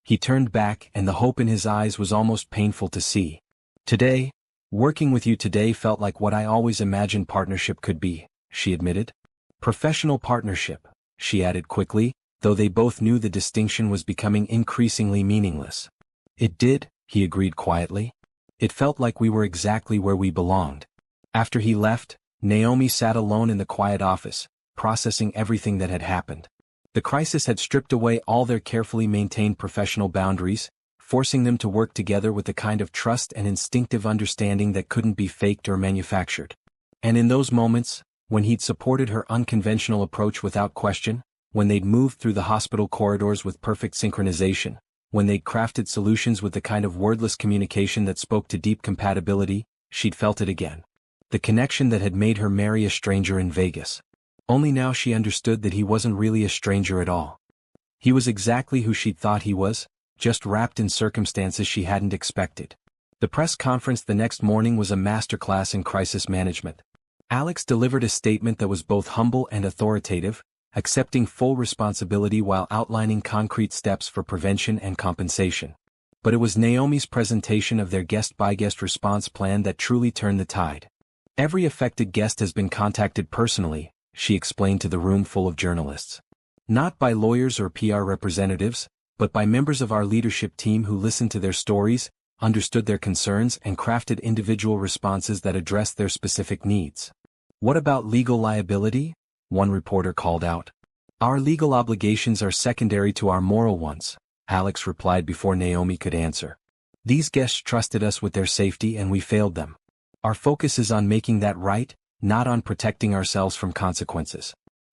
He turned back, and the hope in his eyes was almost painful to see. "Today, working with you today felt like what I always imagined partnership could be," she admitted. "Professional partnership," she added quickly, though they both knew the distinction was becoming increasingly meaningless. "It did," he agreed quietly. "It felt like we were exactly where we belonged." After he left, Naomi sat alone in the quiet office, processing everything that had happened. The crisis had stripped away all their carefully maintained professional boundaries, forcing them to work together with the kind of trust and instinctive understanding that couldn't be faked or manufactured. And in those moments, when he'd supported her unconventional approach without question, when they'd moved through the hospital corridors with perfect synchronization, when they'd crafted solutions with the kind of wordless communication that spoke to deep compatibility, she'd felt it again. The connection that had made her marry a stranger in Vegas. Only now she understood that he wasn't really a stranger at all. He was exactly who she'd thought he was, just wrapped in circumstances she hadn't expected. The press conference the next morning was a masterclass in crisis management. Alex delivered a statement that was both humble and authoritative, accepting full responsibility while outlining concrete steps for prevention and compensation. But it was Naomi's presentation of their guest-by-guest response plan that truly turned the tide. "Every affected guest has been contacted personally," she explained to the room full of journalists. "Not by lawyers or PR representatives, but by members of our leadership team who listened to their stories, understood their concerns and crafted individual responses that addressed their specific needs." "What about legal liability?" one reporter called out. "Our legal obligations are secondary to our moral ones," Alex replied before Naomi could answer. "These guests trusted us with their safety and we failed them. Our focus is on making that right, not on protecting ourselves from consequences."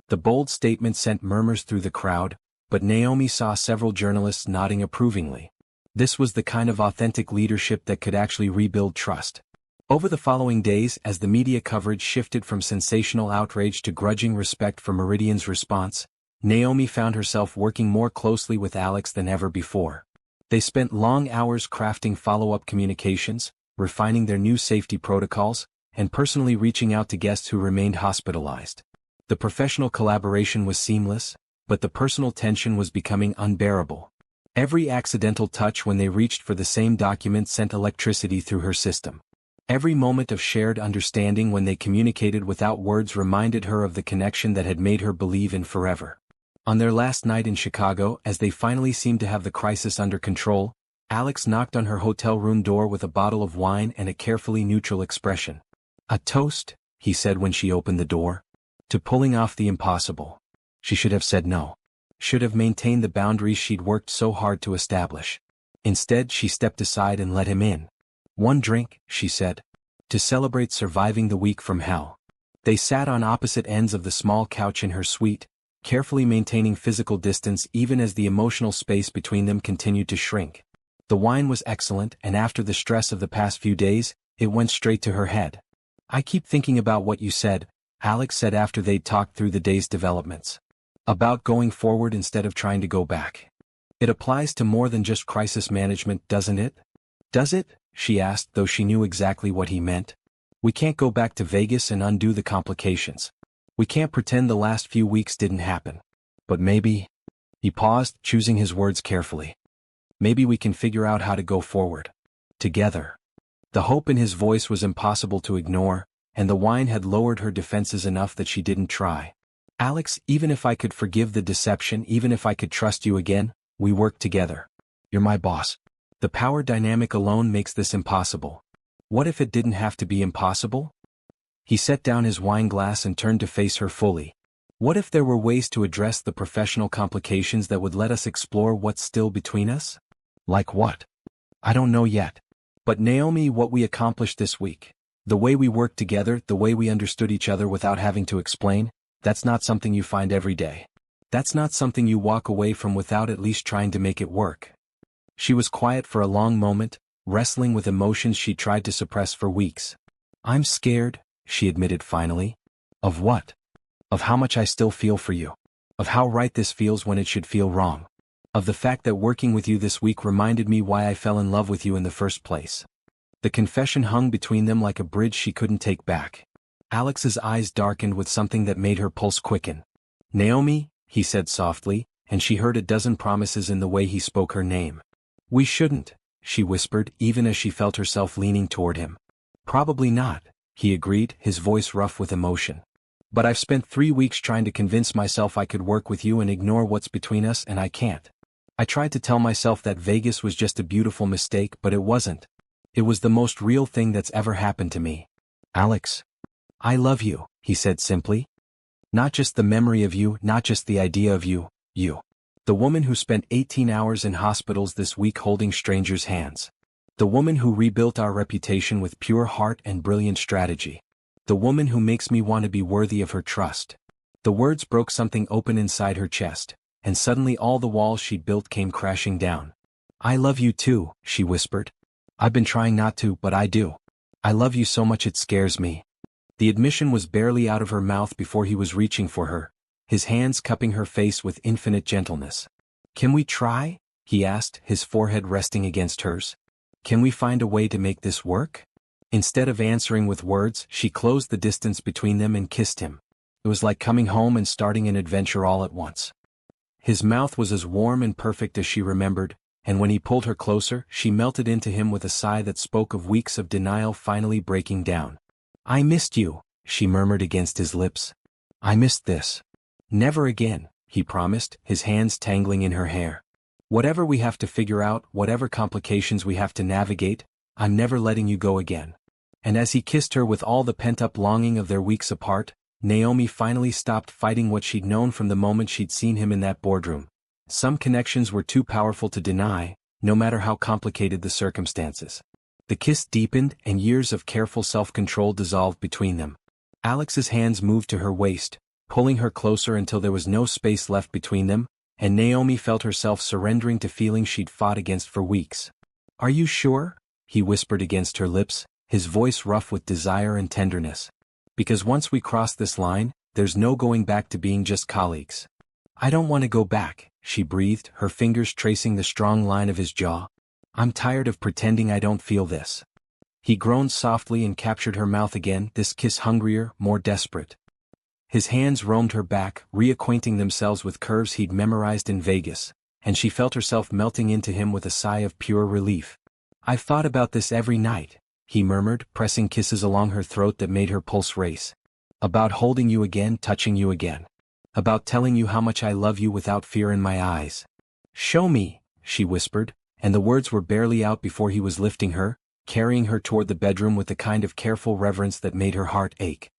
The bold statement sent murmurs through the crowd, but Naomi saw several journalists nodding approvingly. This was the kind of authentic leadership that could actually rebuild trust. Over the following days, as the media coverage shifted from sensational outrage to grudging respect for Meridian's response, Naomi found herself working more closely with Alex than ever before. They spent long hours crafting follow-up communications, refining their new safety protocols, and personally reaching out to guests who remained hospitalized. The professional collaboration was seamless, but the personal tension was becoming unbearable. Every accidental touch when they reached for the same document sent electricity through her system. Every moment of shared understanding when they communicated without words reminded her of the connection that had made her believe in forever. On their last night in Chicago, as they finally seemed to have the crisis under control, Alex knocked on her hotel room door with a bottle of wine and a carefully neutral expression. "A toast," he said when she opened the door. "To pulling off the impossible." She should have said no. Should have maintained the boundaries she'd worked so hard to establish. Instead, she stepped aside and let him in. "One drink," she said. "To celebrate surviving the week from hell." They sat on opposite ends of the small couch in her suite, carefully maintaining physical distance even as the emotional space between them continued to shrink. The wine was excellent, and after the stress of the past few days, it went straight to her head. "I keep thinking about what you said," Alex said after they'd talked through the day's developments. "About going forward instead of trying to go back. It applies to more than just crisis management, doesn't it?" "Does it?" she asked, though she knew exactly what he meant. "We can't go back to Vegas and undo the complications. We can't pretend the last few weeks didn't happen. But maybe—" He paused, choosing his words carefully. "Maybe we can figure out how to go forward. Together." The hope in his voice was impossible to ignore, and the wine had lowered her defenses enough that she didn't try. "Alex, even if I could forgive the deception, even if I could trust you again, we work together. You're my boss. The power dynamic alone makes this impossible. What if it didn't have to be impossible?" He set down his wine glass and turned to face her fully. "What if there were ways to address the professional complications that would let us explore what's still between us?" "Like what?" "I don't know yet. But Naomi, what we accomplished this week. The way we worked together, the way we understood each other without having to explain, that's not something you find every day. That's not something you walk away from without at least trying to make it work." She was quiet for a long moment, wrestling with emotions she tried to suppress for weeks. "I'm scared," she admitted finally. "Of what?" "Of how much I still feel for you. Of how right this feels when it should feel wrong. Of the fact that working with you this week reminded me why I fell in love with you in the first place." The confession hung between them like a bridge she couldn't take back. Alex's eyes darkened with something that made her pulse quicken. "Naomi," he said softly, and she heard a dozen promises in the way he spoke her name. "We shouldn't," she whispered, even as she felt herself leaning toward him. "Probably not," he agreed, his voice rough with emotion. "But I've spent 3 weeks trying to convince myself I could work with you and ignore what's between us, and I can't. I tried to tell myself that Vegas was just a beautiful mistake, but it wasn't. It was the most real thing that's ever happened to me. Alex, I love you," he said simply. "Not just the memory of you, not just the idea of you, you. The woman who spent 18 hours in hospitals this week holding strangers' hands. The woman who rebuilt our reputation with pure heart and brilliant strategy. The woman who makes me want to be worthy of her trust." The words broke something open inside her chest, and suddenly all the walls she'd built came crashing down. "I love you too," she whispered. "I've been trying not to, but I do. I love you so much it scares me." The admission was barely out of her mouth before he was reaching for her, his hands cupping her face with infinite gentleness. "Can we try?" he asked, his forehead resting against hers. "Can we find a way to make this work?" Instead of answering with words, she closed the distance between them and kissed him. It was like coming home and starting an adventure all at once. His mouth was as warm and perfect as she remembered, and when he pulled her closer, she melted into him with a sigh that spoke of weeks of denial finally breaking down. "I missed you," she murmured against his lips. "I missed this." "Never again," he promised, his hands tangling in her hair. "Whatever we have to figure out, whatever complications we have to navigate, I'm never letting you go again." And as he kissed her with all the pent-up longing of their weeks apart, Naomi finally stopped fighting what she'd known from the moment she'd seen him in that boardroom. Some connections were too powerful to deny, no matter how complicated the circumstances. The kiss deepened, and years of careful self-control dissolved between them. Alex's hands moved to her waist, pulling her closer until there was no space left between them, and Naomi felt herself surrendering to feelings she'd fought against for weeks. "Are you sure?" he whispered against her lips, his voice rough with desire and tenderness. "Because once we cross this line, there's no going back to being just colleagues." "I don't want to go back," she breathed, her fingers tracing the strong line of his jaw. "I'm tired of pretending I don't feel this." He groaned softly and captured her mouth again, this kiss hungrier, more desperate. His hands roamed her back, reacquainting themselves with curves he'd memorized in Vegas, and she felt herself melting into him with a sigh of pure relief. "I've thought about this every night," he murmured, pressing kisses along her throat that made her pulse race. "About holding you again, touching you again. About telling you how much I love you without fear in my eyes." "Show me," she whispered, and the words were barely out before he was lifting her, carrying her toward the bedroom with a kind of careful reverence that made her heart ache.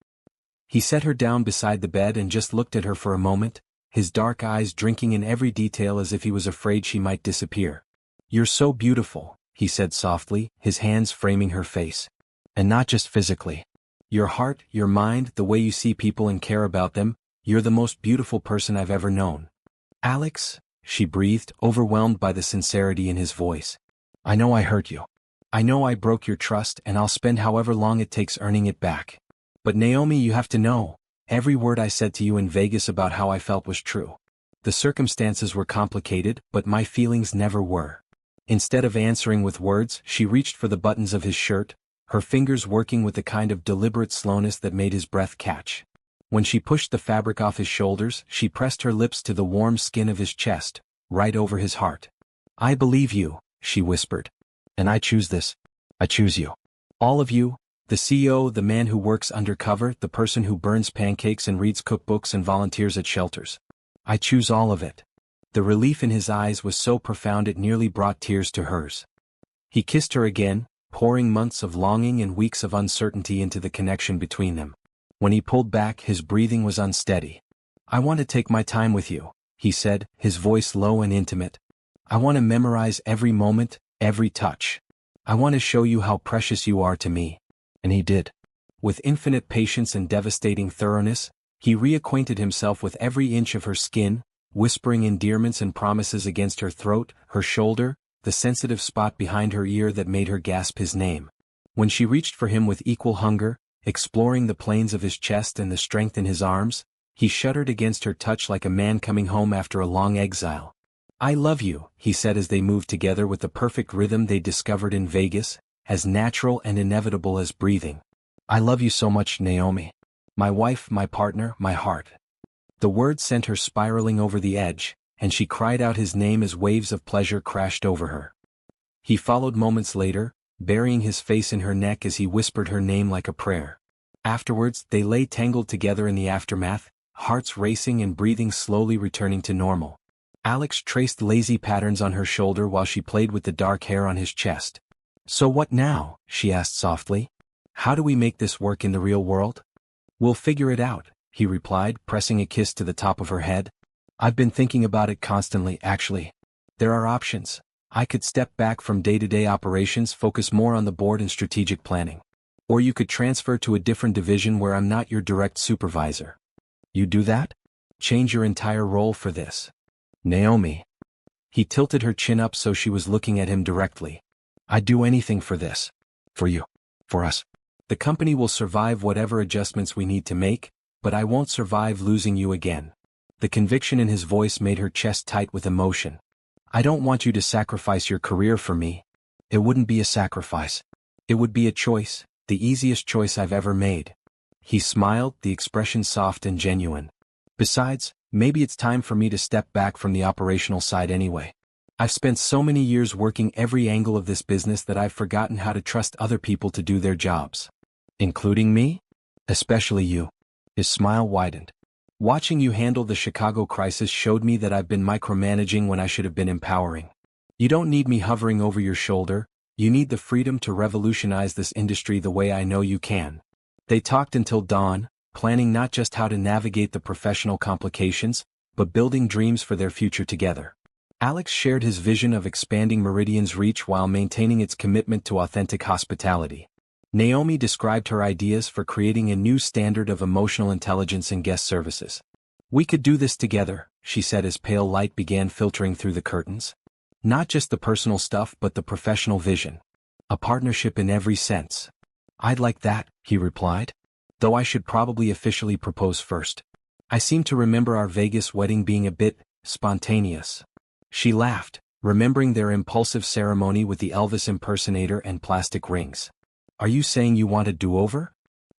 He set her down beside the bed and just looked at her for a moment, his dark eyes drinking in every detail as if he was afraid she might disappear. "You're so beautiful," he said softly, his hands framing her face. "And not just physically. Your heart, your mind, the way you see people and care about them, you're the most beautiful person I've ever known." "Alex," she breathed, overwhelmed by the sincerity in his voice. "I know I hurt you. I know I broke your trust, and I'll spend however long it takes earning it back. But Naomi, you have to know, every word I said to you in Vegas about how I felt was true. The circumstances were complicated, but my feelings never were." Instead of answering with words, she reached for the buttons of his shirt, her fingers working with the kind of deliberate slowness that made his breath catch. When she pushed the fabric off his shoulders, she pressed her lips to the warm skin of his chest, right over his heart. "I believe you," she whispered. "And I choose this. I choose you. All of you. The CEO, the man who works undercover, the person who burns pancakes and reads cookbooks and volunteers at shelters. I choose all of it." The relief in his eyes was so profound it nearly brought tears to hers. He kissed her again, pouring months of longing and weeks of uncertainty into the connection between them. When he pulled back, his breathing was unsteady. "I want to take my time with you," he said, his voice low and intimate. "I want to memorize every moment, every touch. I want to show you how precious you are to me." And he did. With infinite patience and devastating thoroughness, he reacquainted himself with every inch of her skin, whispering endearments and promises against her throat, her shoulder, the sensitive spot behind her ear that made her gasp his name. When she reached for him with equal hunger, exploring the planes of his chest and the strength in his arms, he shuddered against her touch like a man coming home after a long exile. "I love you," he said as they moved together with the perfect rhythm they discovered in Vegas, as natural and inevitable as breathing. "I love you so much, Naomi. My wife, my partner, my heart." The words sent her spiraling over the edge, and she cried out his name as waves of pleasure crashed over her. He followed moments later, burying his face in her neck as he whispered her name like a prayer. Afterwards, they lay tangled together in the aftermath, hearts racing and breathing slowly returning to normal. Alex traced lazy patterns on her shoulder while she played with the dark hair on his chest. "So what now?" she asked softly. "How do we make this work in the real world?" "We'll figure it out," he replied, pressing a kiss to the top of her head. "I've been thinking about it constantly, actually. There are options. I could step back from day-to-day operations, focus more on the board and strategic planning. Or you could transfer to a different division where I'm not your direct supervisor." "You do that? Change your entire role for this?" "Naomi." He tilted her chin up so she was looking at him directly. "I'd do anything for this. For you. For us. The company will survive whatever adjustments we need to make, but I won't survive losing you again." The conviction in his voice made her chest tight with emotion. "I don't want you to sacrifice your career for me." "It wouldn't be a sacrifice. It would be a choice, the easiest choice I've ever made." He smiled, the expression soft and genuine. "Besides, maybe it's time for me to step back from the operational side anyway. I've spent so many years working every angle of this business that I've forgotten how to trust other people to do their jobs." "Including me?" "Especially you." His smile widened. "Watching you handle the Chicago crisis showed me that I've been micromanaging when I should have been empowering. You don't need me hovering over your shoulder, you need the freedom to revolutionize this industry the way I know you can." They talked until dawn, planning not just how to navigate the professional complications, but building dreams for their future together. Alex shared his vision of expanding Meridian's reach while maintaining its commitment to authentic hospitality. Naomi described her ideas for creating a new standard of emotional intelligence in guest services. "We could do this together," she said as pale light began filtering through the curtains. "Not just the personal stuff but the professional vision. A partnership in every sense." "I'd like that," he replied. "Though I should probably officially propose first. I seem to remember our Vegas wedding being a bit spontaneous." She laughed, remembering their impulsive ceremony with the Elvis impersonator and plastic rings. Are you saying you want a do-over?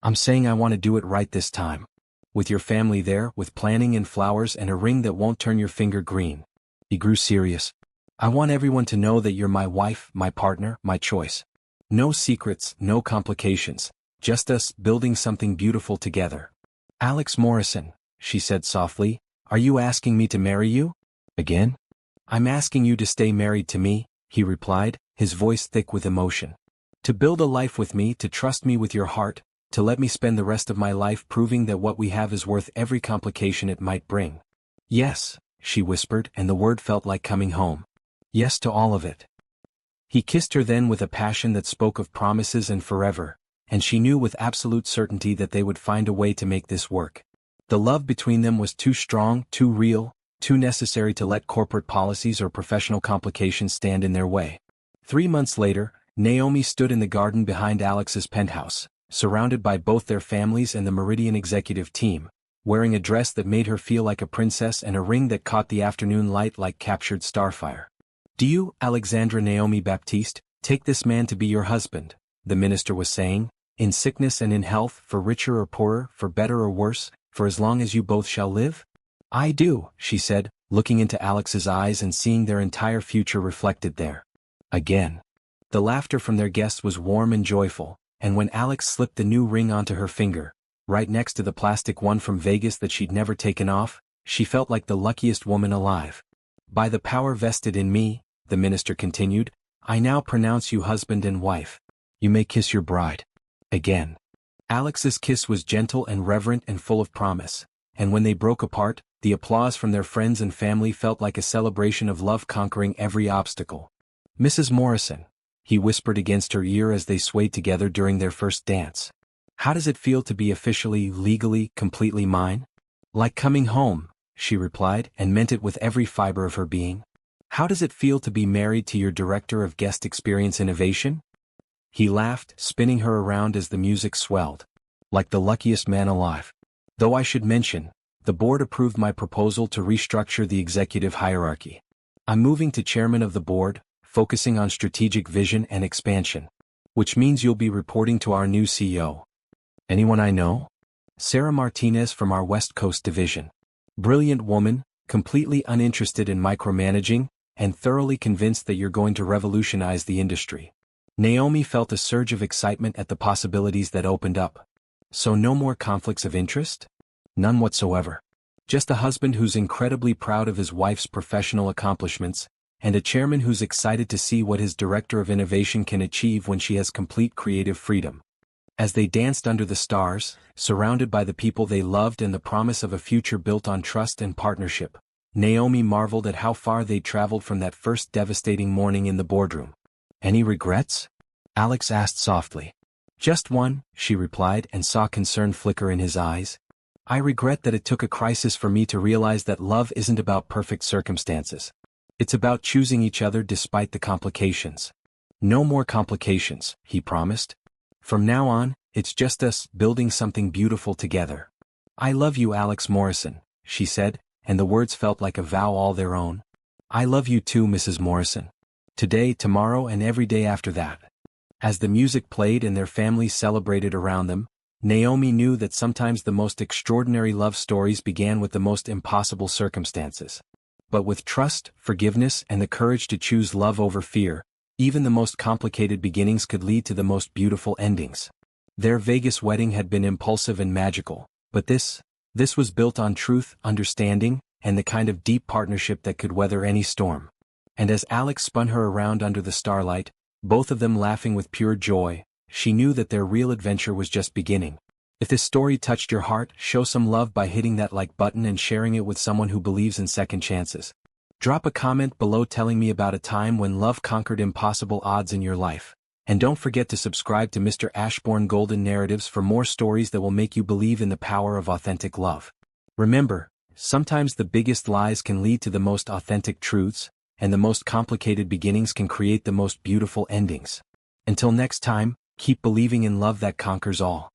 I'm saying I want to do it right this time. With your family there, with planning and flowers and a ring that won't turn your finger green. He grew serious. I want everyone to know that you're my wife, my partner, my choice. No secrets, no complications. Just us building something beautiful together. Alex Morrison, she said softly, are you asking me to marry you? Again? I'm asking you to stay married to me, he replied, his voice thick with emotion. To build a life with me, to trust me with your heart, to let me spend the rest of my life proving that what we have is worth every complication it might bring. Yes, she whispered, and the word felt like coming home. Yes to all of it. He kissed her then with a passion that spoke of promises and forever, and she knew with absolute certainty that they would find a way to make this work. The love between them was too strong, too real, too necessary to let corporate policies or professional complications stand in their way. 3 months later, Naomi stood in the garden behind Alex's penthouse, surrounded by both their families and the Meridian executive team, wearing a dress that made her feel like a princess and a ring that caught the afternoon light like captured starfire. Do you, Alexandra Naomi Baptiste, take this man to be your husband? The minister was saying, in sickness and in health, for richer or poorer, for better or worse, for as long as you both shall live? I do, she said, looking into Alex's eyes and seeing their entire future reflected there. Again. The laughter from their guests was warm and joyful, and when Alex slipped the new ring onto her finger, right next to the plastic one from Vegas that she'd never taken off, she felt like the luckiest woman alive. By the power vested in me, the minister continued, I now pronounce you husband and wife. You may kiss your bride. Again. Alex's kiss was gentle and reverent and full of promise, and when they broke apart, the applause from their friends and family felt like a celebration of love conquering every obstacle. Mrs. Morrison, he whispered against her ear as they swayed together during their first dance. How does it feel to be officially, legally, completely mine? Like coming home, she replied, and meant it with every fiber of her being. How does it feel to be married to your director of guest experience innovation? He laughed, spinning her around as the music swelled. Like the luckiest man alive. Though I should mention, the board approved my proposal to restructure the executive hierarchy. I'm moving to chairman of the board, focusing on strategic vision and expansion. Which means you'll be reporting to our new CEO. Anyone I know? Sarah Martinez from our West Coast division. Brilliant woman, completely uninterested in micromanaging, and thoroughly convinced that you're going to revolutionize the industry. Naomi felt a surge of excitement at the possibilities that opened up. So no more conflicts of interest? None whatsoever. Just a husband who's incredibly proud of his wife's professional accomplishments, and a chairman who's excited to see what his director of innovation can achieve when she has complete creative freedom. As they danced under the stars, surrounded by the people they loved and the promise of a future built on trust and partnership, Naomi marveled at how far they'd traveled from that first devastating morning in the boardroom. Any regrets? Alex asked softly. Just one, she replied, and saw concern flicker in his eyes. I regret that it took a crisis for me to realize that love isn't about perfect circumstances. It's about choosing each other despite the complications. No more complications, he promised. From now on, it's just us building something beautiful together. I love you, Alex Morrison, she said, and the words felt like a vow all their own. I love you too, Mrs. Morrison. Today, tomorrow, and every day after that. As the music played and their families celebrated around them, Naomi knew that sometimes the most extraordinary love stories began with the most impossible circumstances. But with trust, forgiveness, and the courage to choose love over fear, even the most complicated beginnings could lead to the most beautiful endings. Their Vegas wedding had been impulsive and magical, but this was built on truth, understanding, and the kind of deep partnership that could weather any storm. And as Alex spun her around under the starlight, both of them laughing with pure joy, she knew that their real adventure was just beginning. If this story touched your heart, show some love by hitting that like button and sharing it with someone who believes in second chances. Drop a comment below telling me about a time when love conquered impossible odds in your life. And don't forget to subscribe to Mr. Ashbourne Golden Narratives for more stories that will make you believe in the power of authentic love. Remember, sometimes the biggest lies can lead to the most authentic truths, and the most complicated beginnings can create the most beautiful endings. Until next time, keep believing in love that conquers all.